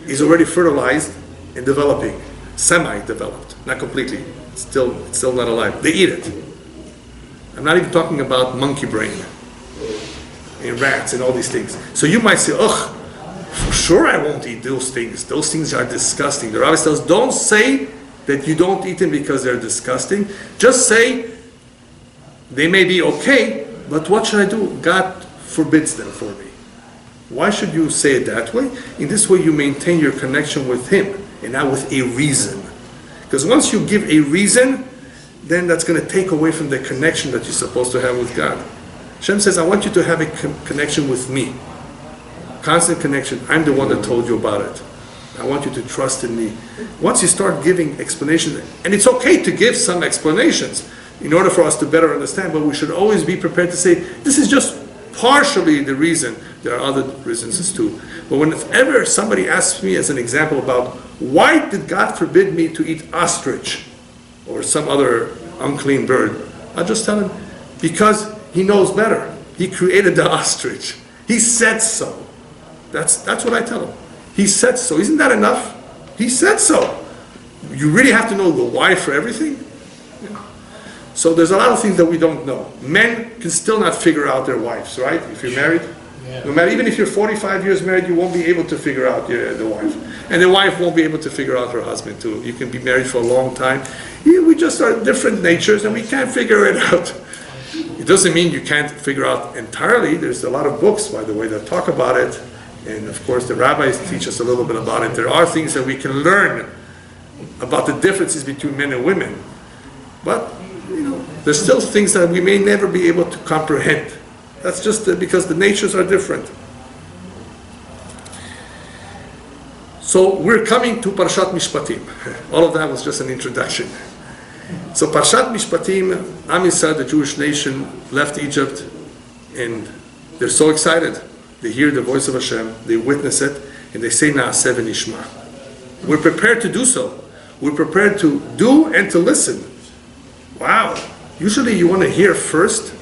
is already fertilized and developing, semi-developed, not completely. It's still not alive. They eat it. I'm not even talking about monkey brain and rats and all these things. So you might say, ugh, for sure I won't eat those things. Those things are disgusting. The Rabbi tells, don't say that you don't eat them because they're disgusting. Just say, they may be okay, but what should I do? God forbids them for me. Why should you say it that way? In this way you maintain your connection with Him and not with a reason. Because once you give a reason, then that's going to take away from the connection that you're supposed to have with God. Hashem says, I want you to have a connection with me. Constant connection. I'm the one that told you about it. I want you to trust in me. Once you start giving explanations, and it's okay to give some explanations in order for us to better understand, but we should always be prepared to say, this is just partially the reason. There are other reasons too. But whenever somebody asks me as an example about why did God forbid me to eat ostrich or some other unclean bird, I'll just tell him, because He knows better. He created the ostrich. He said so. That's what I tell him. He said so. Isn't that enough? He said so. You really have to know the why for everything? Yeah. So there's a lot of things that we don't know. Men can still not figure out their wives, right? If you're married. Yeah. No matter, even if you're 45 years married, you won't be able to figure out the wife. And the wife won't be able to figure out her husband too. You can be married for a long time. We just are different natures and we can't figure it out. It doesn't mean you can't figure out entirely. There's a lot of books, by the way, that talk about it. And of course, the rabbis teach us a little bit about it. There are things that we can learn about the differences between men and women. But, there's still things that we may never be able to comprehend. That's just because the natures are different. So we're coming to Parashat Mishpatim. All of that was just an introduction. So Parashat Mishpatim, Am Yisrael, the Jewish nation, left Egypt, and they're so excited. They hear the voice of Hashem, they witness it, and they say, Na'aseh v'nishma. We're prepared to do so. We're prepared to do and to listen. Wow, Usually you want to hear first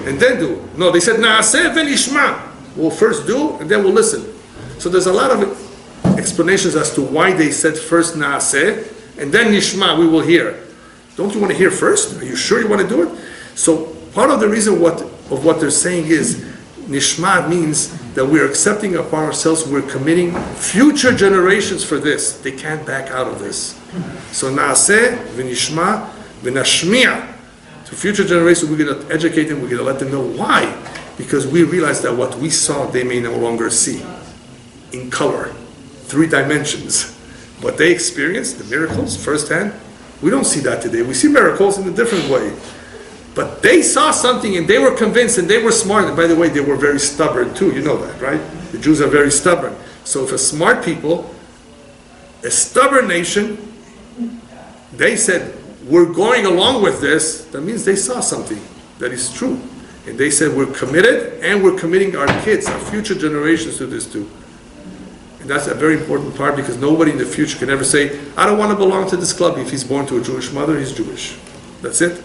and then do. No, they said, Na'aseh v'nishma. We'll first do and then we'll listen. So there's a lot of explanations as to why they said first Na'aseh and then Nishma, we will hear. Don't you want to hear first? Are you sure you want to do it? So part of the reason of what they're saying is Nishma means that we're accepting upon ourselves, we're committing future generations for this. They can't back out of this. So Na'aseh v'nishma v'nashmi'a. To future generations, we're going to educate them, we're going to let them know why. Because we realize that what we saw, they may no longer see. In color, 3 dimensions. What they experienced, the miracles, firsthand, we don't see that today. We see miracles in a different way. But they saw something and they were convinced and they were smart. And by the way, they were very stubborn too. You know that, right? The Jews are very stubborn. So if a smart people, a stubborn nation, they said, we're going along with this, that means they saw something that is true. And they said, we're committed and we're committing our kids, our future generations to this too. And that's a very important part because nobody in the future can ever say, I don't want to belong to this club. If he's born to a Jewish mother, he's Jewish. That's it.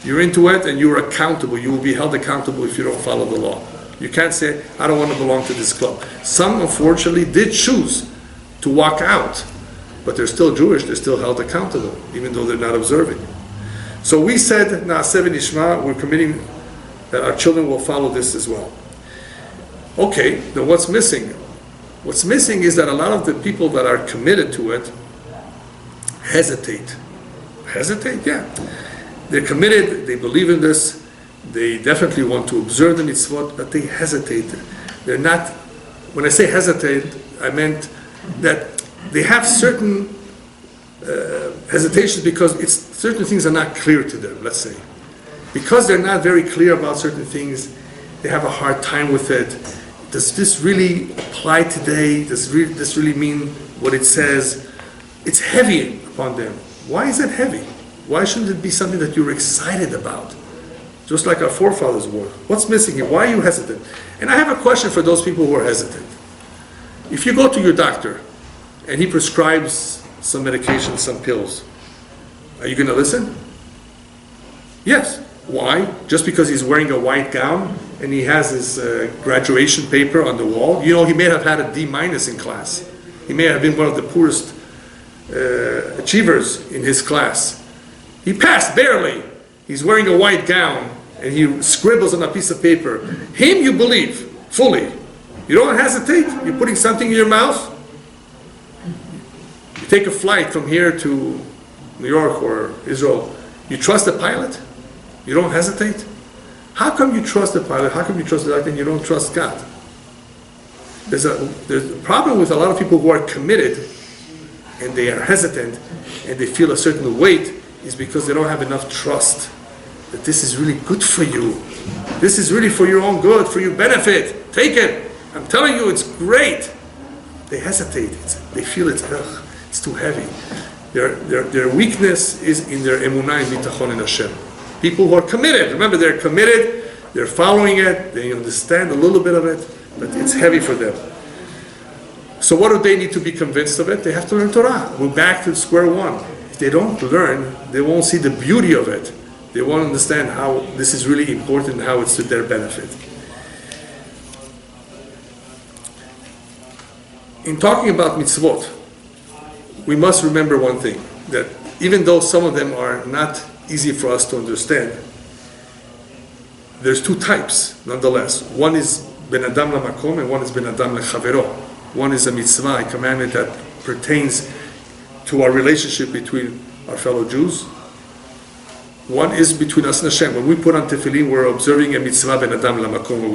You're into it and you're accountable. You will be held accountable if you don't follow the law. You can't say, I don't want to belong to this club. Some, unfortunately, did choose to walk out. But they're still Jewish. They're still held accountable, even though they're not observing. So we said, Na'aseh v'nishma, we're committing that our children will follow this as well. Okay, then what's missing? What's missing is that a lot of the people that are committed to it hesitate. Hesitate? Yeah. They're committed, they believe in this, they definitely want to observe the mitzvot, but they hesitate. They're not, when I say hesitate, I meant that they have certain hesitations because certain things are not clear to them, let's say. Because they're not very clear about certain things, they have a hard time with it. Does this really apply today? Does this really mean what it says? It's heavy upon them. Why is it heavy? Why shouldn't it be something that you're excited about? Just like our forefathers were. What's missing here? Why are you hesitant? And I have a question for those people who are hesitant. If you go to your doctor and he prescribes some medication, some pills, are you going to listen? Yes. Why? Just because he's wearing a white gown and he has his graduation paper on the wall? You know, he may have had a D- in class. He may have been one of the poorest achievers in his class. He passed barely. He's wearing a white gown and he scribbles on a piece of paper. Him you believe fully. You don't hesitate. You're putting something in your mouth. You take a flight from here to New York or Israel. You trust the pilot? You don't hesitate? How come you trust the pilot? How come you trust the doctor and you don't trust God? There's a problem with a lot of people who are committed and they are hesitant and they feel a certain weight is because they don't have enough trust that this is really good for you. This is really for your own good, for your benefit. Take it. I'm telling you, it's great. They hesitate. They feel it's too heavy. Their weakness is in their emunah and bitachon in Hashem. People who are committed, remember they're committed, they're following it, they understand a little bit of it, but it's heavy for them. So what do they need to be convinced of it? They have to learn Torah. We're back to square one. If they don't learn, they won't see the beauty of it. They won't understand how this is really important and how it's to their benefit. In talking about mitzvot, we must remember one thing, that even though some of them are not easy for us to understand, there's 2 types nonetheless. One is ben adam lamakom and one is ben adam lechavero. One is a mitzvah, a commandment that pertains to our relationship between our fellow Jews. One is between us and Hashem. When we put on tefillin, we're observing a mitzvah ben adam lamakom,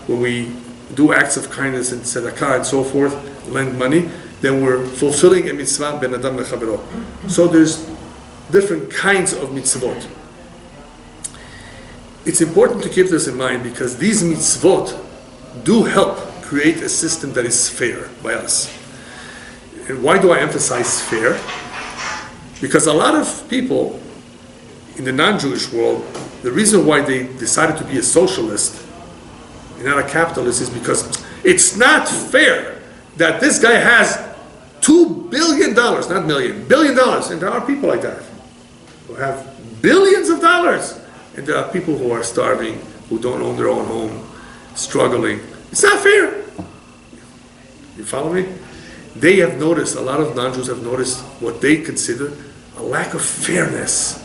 when we do acts of kindness and tzedakah and so forth, lend money, then we're fulfilling a mitzvah ben adam lechavero. So there's different kinds of mitzvot. It's important to keep this in mind because these mitzvot do help create a system that is fair by us. And why do I emphasize fair? Because a lot of people in the non-Jewish world, the reason why they decided to be a socialist and not a capitalist is because it's not fair that this guy has $2 billion, not million, $1 billion, and there are people like that who have billions of dollars. And there are people who are starving, who don't own their own home, struggling. It's not fair. You follow me? They have noticed, a lot of non-Jews have noticed what they consider a lack of fairness.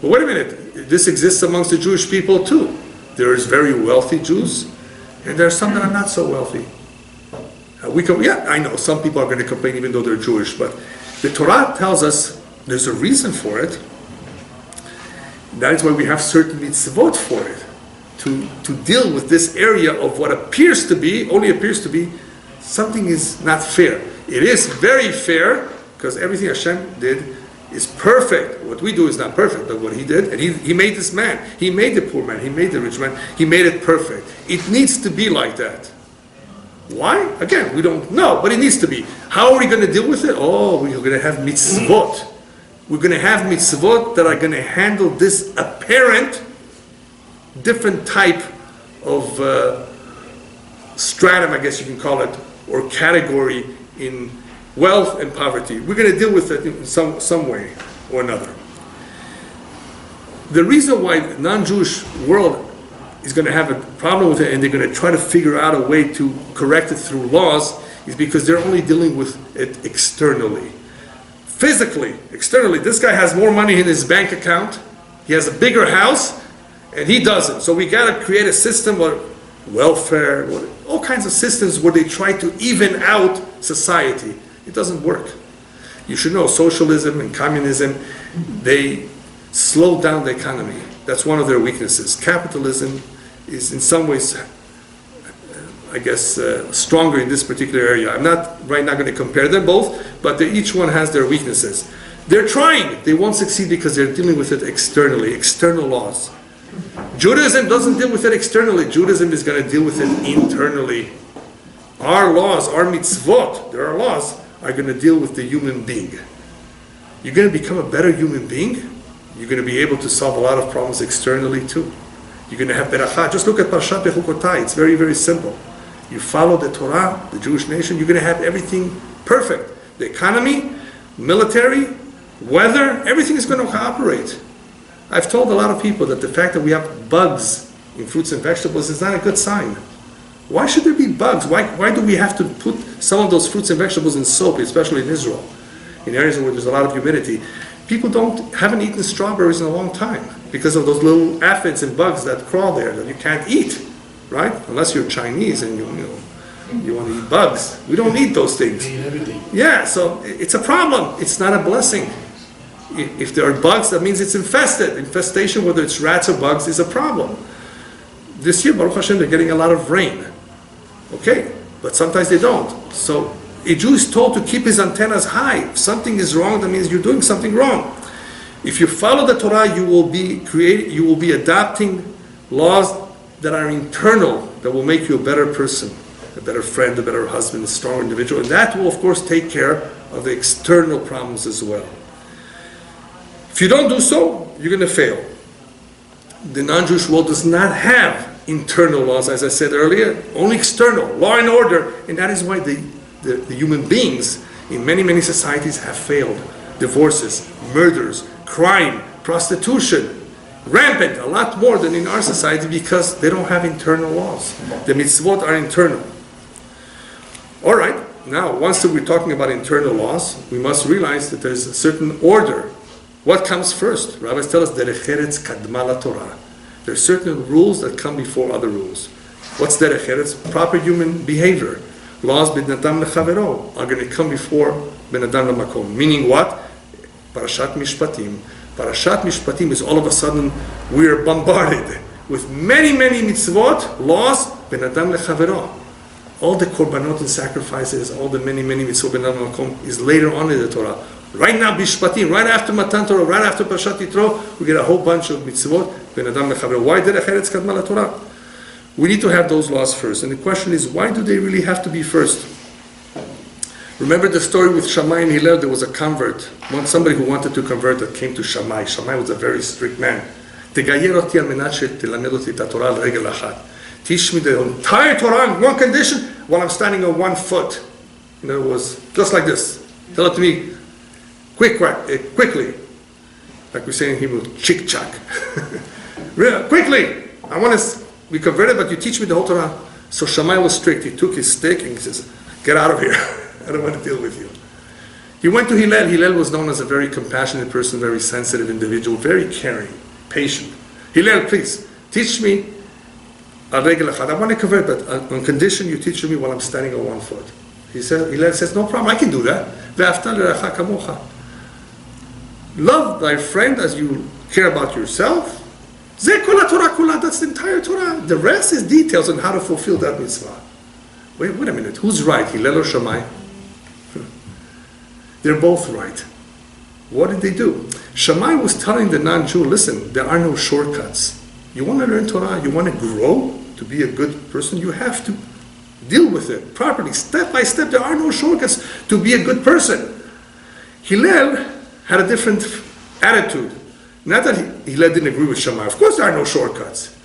But wait a minute, this exists amongst the Jewish people too. There is very wealthy Jews, and there are some that are not so wealthy. I know some people are going to complain even though they're Jewish, but the Torah tells us there's a reason for it. That is why we have certain mitzvot for it, to deal with this area of what only appears to be, something is not fair. It is very fair, because everything Hashem did is perfect. What we do is not perfect, but what He did, and He made this man, He made the poor man, He made the rich man, He made it perfect. It needs to be like that. Why? Again, we don't know, but it needs to be. How are we going to deal with it? Oh, we're going to have mitzvot. We're going to have mitzvot that are going to handle this apparent different type of stratum, I guess you can call it, or category in wealth and poverty. We're going to deal with it in some way or another. The reason why the non-Jewish world is going to have a problem with it and they're going to try to figure out a way to correct it through laws is because they're only dealing with it externally. Physically, externally, this guy has more money in his bank account, he has a bigger house, and he doesn't. So we got to create a system of welfare, all kinds of systems where they try to even out society. It doesn't work. You should know socialism and communism, they slow down the economy. That's one of their weaknesses. Capitalism is in some ways, I guess, stronger in this particular area. I'm not right now going to compare them both, but each one has their weaknesses. They're trying. They won't succeed because they're dealing with it externally, external laws. Judaism doesn't deal with it externally. Judaism is going to deal with it internally. Our laws, our mitzvot, there are laws, are going to deal with the human being. You're going to become a better human being. You're going to be able to solve a lot of problems externally too. You're going to have beracha. Just look at Parasha Bechukotai. It's very, very simple. You follow the Torah, the Jewish nation, you're going to have everything perfect. The economy, military, weather, everything is going to cooperate. I've told a lot of people that the fact that we have bugs in fruits and vegetables is not a good sign. Why should there be bugs? Why do we have to put some of those fruits and vegetables in soap, especially in Israel, in areas where there's a lot of humidity? People haven't eaten strawberries in a long time because of those little aphids and bugs that crawl there that you can't eat, right? Unless you're Chinese and you want to eat bugs. We don't eat those things. Yeah, so it's a problem. It's not a blessing. If there are bugs, that means it's infested. Infestation, whether it's rats or bugs, is a problem. This year, Baruch Hashem, they're getting a lot of rain. Okay, but sometimes they don't. So a Jew is told to keep his antennas high. If something is wrong, that means you're doing something wrong. If you follow the Torah, you will be adopting laws that are internal, that will make you a better person, a better friend, a better husband, a stronger individual. And that will, of course, take care of the external problems as well. If you don't do so, you're going to fail. The non-Jewish world does not have internal laws, as I said earlier, only external, law and order. And that is why the human beings in many, many societies have failed. Divorces, murders, crime, prostitution, rampant, a lot more than in our society because they don't have internal laws. The mitzvot are internal. All right, now once we're talking about internal laws, we must realize that there's a certain order. What comes first? Rabbis tell us, derech eretz kadma laTorah. There are certain rules that come before other rules. What's derech eretz? Proper human behavior. Laws ben adam lechavero are going to come before ben adam lemakom. Meaning what? Parashat Mishpatim. Parashat Mishpatim is all of a sudden we are bombarded with many, many mitzvot, laws ben adam lechavero. All the korbanot and sacrifices, all the many, many mitzvot ben adam lemakom is later on in the Torah. Right now, Mishpatim, right after Matan Torah, right after Parashat Yitro, we get a whole bunch of mitzvot ben adam lechavero. Why derech eretz kadma laTorah? We need to have those laws first. And the question is, why do they really have to be first? Remember the story with Shammai and Hillel? There was a convert, somebody who wanted to convert that came to Shammai. Shammai was a very strict man. Teach me the entire Torah in one condition while I'm standing on 1 foot. In other words, just like this. Tell it to me quickly. like we say in Hebrew, chick-chack. Quickly, I want to be converted, but you teach me the whole Torah. So Shammai was strict. He took his stick and he says, get out of here. I don't want to deal with you. He went to Hillel. Hillel was known as a very compassionate person, very sensitive individual, very caring, patient. Hillel, please, teach me a regel echad. I want to convert, but on condition you teach me while I'm standing on one foot. Hillel says, no problem, I can do that. Ve'afta l'reacha kamocha. Love thy friend as you care about yourself. Ze kol haTorah kula, that's the entire Torah. The rest is details on how to fulfill that mitzvah. Wait a minute, who's right, Hillel or Shammai? They're both right. What did they do? Shammai was telling the non-Jew, listen, there are no shortcuts. You want to learn Torah, you want to grow to be a good person, you have to deal with it properly, step by step. There are no shortcuts to be a good person. Hillel had a different attitude. Not that Hillel didn't agree with Shammai. Of course there are no shortcuts.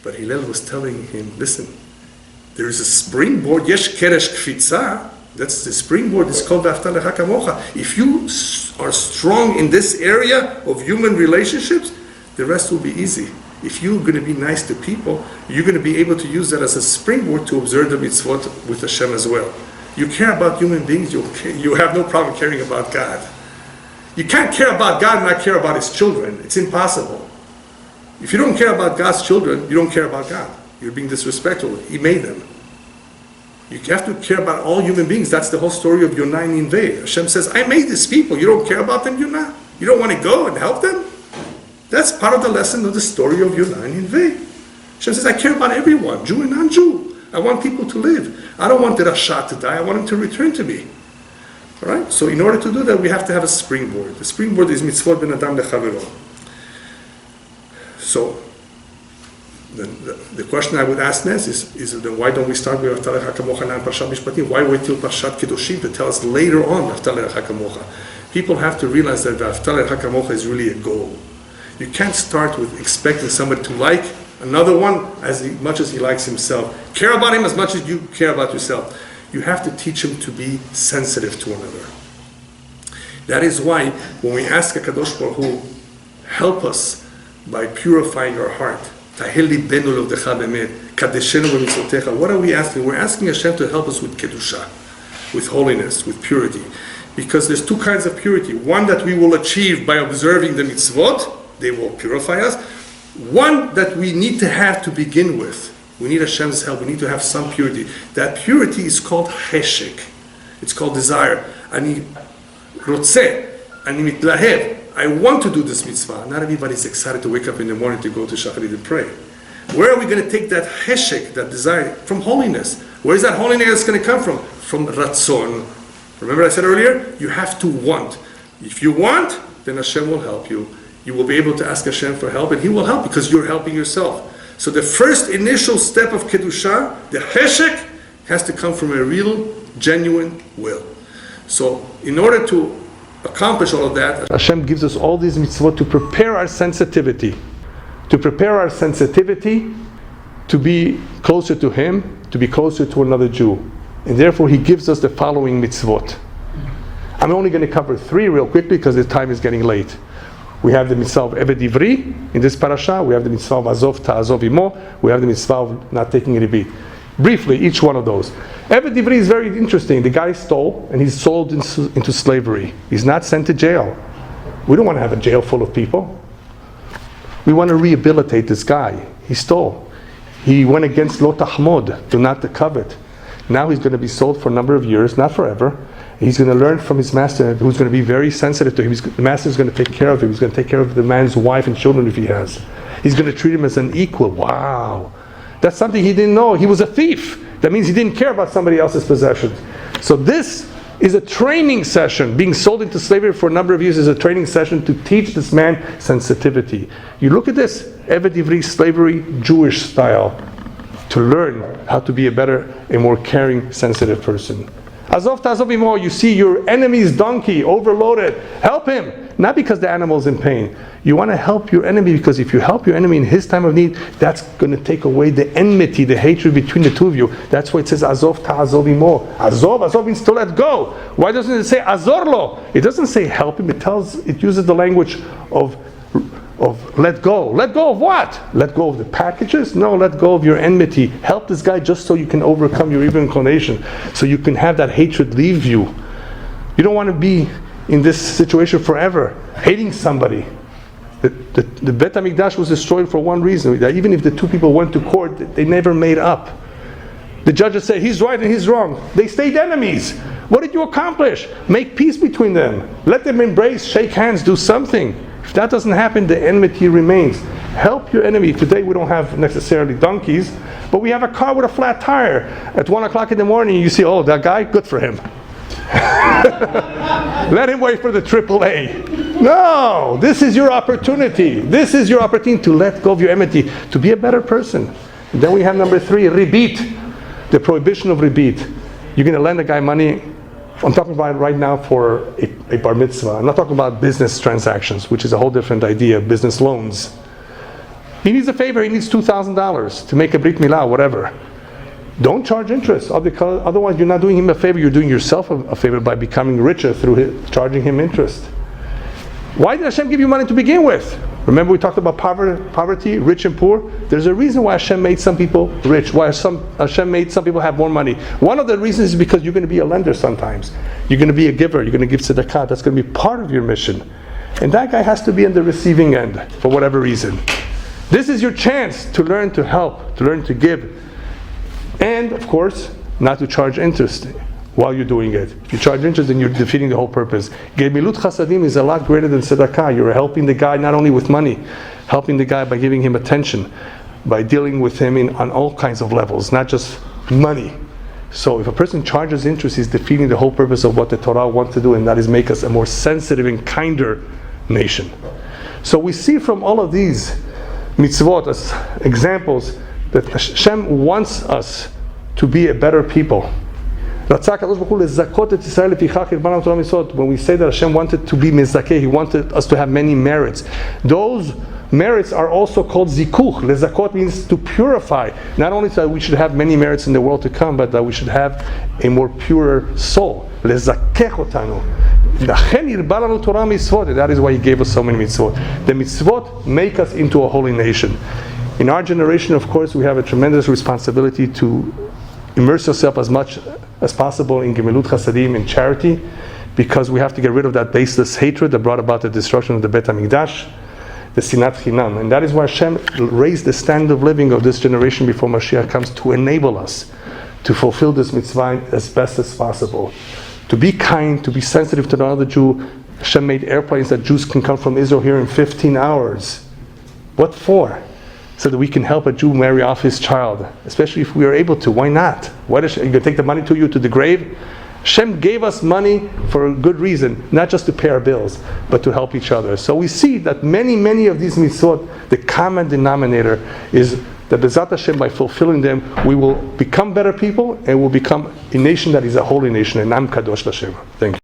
But Hillel was telling him, listen, there is a springboard, yesh keresh kfitza, that's the springboard, it's called V'afta l'reacha kamocha. If you are strong in this area of human relationships, the rest will be easy. If you're going to be nice to people, you're going to be able to use that as a springboard to observe the mitzvot with Hashem as well. You care about human beings, you have no problem caring about God. You can't care about God and not care about His children. It's impossible. If you don't care about God's children, you don't care about God. You're being disrespectful. He made them. You have to care about all human beings. That's the whole story of Yonah and Nineveh. Hashem says, I made these people. You don't care about them, Yonah? You don't want to go and help them? That's part of the lesson of the story of Yonah and Nineveh. Hashem says, I care about everyone, Jew and non-Jew. I want people to live. I don't want the Rasha to die. I want him to return to me. All right? So in order to do that, we have to have a springboard. The springboard is mitzvot ben adam lechavero. So the question I would ask next is then why don't we start with V'afta l'reacha kamocha and Parashat Mishpatim? Why wait till Parashat Kedoshim to tell us later on V'afta l'reacha kamocha? People have to realize that V'afta l'reacha kamocha is really a goal. You can't start with expecting somebody to like another one as much as he likes himself. Care about him as much as you care about yourself. You have to teach him to be sensitive to another. That is why when we ask HaKadosh Baruch Hu, help us by purifying our heart. What are we asking? We're asking Hashem to help us with Kedusha, with holiness, with purity. Because there's two kinds of purity. One that we will achieve by observing the mitzvot, they will purify us. One that we need to have to begin with. We need Hashem's help. We need to have some purity. That purity is called cheshek. It's called desire. Ani rotzeh, ani mitlahev. I want to do this mitzvah. Not everybody's excited to wake up in the morning to go to Shacharit and pray. Where are we going to take that cheshek, that desire? From holiness. Where is that holiness going to come from? From ratzon. Remember I said earlier? You have to want. If you want, then Hashem will help you. You will be able to ask Hashem for help, and He will help because you're helping yourself. So the first initial step of Kedusha, the cheshek, has to come from a real, genuine will. So in order to accomplish all of that, Hashem gives us all these mitzvot to prepare our sensitivity. To prepare our sensitivity to be closer to Him, to be closer to another Jew. And therefore He gives us the following mitzvot. I'm only going to cover 3 real quickly because the time is getting late. We have the mitzvah of Eved Ivri in this parasha. We have the mitzvah of Azov Ta'azov Imo. We have the mitzvah of not taking a ribit. Briefly, each one of those. Eved Ivri is very interesting. The guy stole and he's sold into slavery. He's not sent to jail. We don't want to have a jail full of people. We want to rehabilitate this guy. He stole. He went against Lo Tahmod, do not covet. Now he's going to be sold for a number of years, not forever. He's going to learn from his master, who's going to be very sensitive to him. The master is going to take care of him. He's going to take care of the man's wife and children if he has. He's going to treat him as an equal. Wow. That's something he didn't know. He was a thief. That means he didn't care about somebody else's possessions. So this is a training session. Being sold into slavery for a number of years is a training session to teach this man sensitivity. You look at this, Eved Ivri, slavery, Jewish style, to learn how to be a better, a more caring, sensitive person. Azov ta'azov imo, you see your enemy's donkey overloaded, help him. Not because the animal's in pain. You want to help your enemy because if you help your enemy in his time of need, that's going to take away the enmity, the hatred between the two of you. That's why it says Azov ta'azov imo. Azov means to let go. Why doesn't it say azorlo? It doesn't say help him. It uses the language of let go. Let go of what? Let go of the packages? No, let go of your enmity. Help this guy just so you can overcome your evil inclination, so you can have that hatred leave you. You don't want to be in this situation forever, hating somebody. The Bet HaMikdash was destroyed for one reason, that even if the two people went to court, they never made up. The judges said, he's right and he's wrong. They stayed enemies. What did you accomplish? Make peace between them. Let them embrace, shake hands, do something. If that doesn't happen, the enmity remains. Help your enemy. Today we don't have necessarily donkeys, but we have a car with a flat tire. At 1 o'clock in the morning, you see, oh, that guy, good for him. Let him wait for the AAA. No, this is your opportunity. This is your opportunity to let go of your enmity, to be a better person. And then we have number 3, ribit, the prohibition of ribit. You're going to lend a guy money. I'm talking about right now for a bar mitzvah. I'm not talking about business transactions, which is a whole different idea, business loans. He needs a favor, he needs $2,000 to make a brit milah, whatever. Don't charge interest, otherwise you're not doing him a favor, you're doing yourself a favor by becoming richer through charging him interest. Why did Hashem give you money to begin with? Remember we talked about poverty, rich and poor? There's a reason why Hashem made some people rich, why Hashem made some people have more money. One of the reasons is because you're going to be a lender sometimes. You're going to be a giver, you're going to give tzedakah, that's going to be part of your mission. And that guy has to be on the receiving end, for whatever reason. This is your chance to learn to help, to learn to give. And, of course, not to charge interest while you're doing it. If you charge interest, then you're defeating the whole purpose. Gemilut chasadim is a lot greater than tzedakah. You're helping the guy not only with money, helping the guy by giving him attention, by dealing with him on all kinds of levels, not just money. So if a person charges interest, he's defeating the whole purpose of what the Torah wants to do, and that is make us a more sensitive and kinder nation. So we see from all of these mitzvot as examples that Hashem wants us to be a better people. When we say that Hashem wanted to be mizakeh, He wanted us to have many merits. Those merits are also called zikuch. Lezakot means to purify. Not only that we should have many merits in the world to come, but that we should have a more pure soul. Lezakech otanu. That is why He gave us so many mitzvot. The mitzvot make us into a holy nation. In our generation, of course, we have a tremendous responsibility to immerse yourself as much as possible in Gemilut Chasadim, in charity, because we have to get rid of that baseless hatred that brought about the destruction of the Bet HaMikdash, the Sinat Chinam. And that is why Hashem raised the standard of living of this generation before Mashiach comes, to enable us to fulfill this mitzvah as best as possible. To be kind, to be sensitive to another Jew. Hashem made airplanes that Jews can come from Israel here in 15 hours. What for? So that we can help a Jew marry off his child, especially if we are able to. Why not? Why does you going to take the money to you to the grave? Hashem gave us money for a good reason, not just to pay our bills, but to help each other. So we see that many of these mitzvot, the common denominator is that B'ezrat Hashem, by fulfilling them, we will become better people and will become a nation that is a holy nation, an Am Kadosh L'Shem. Thank you.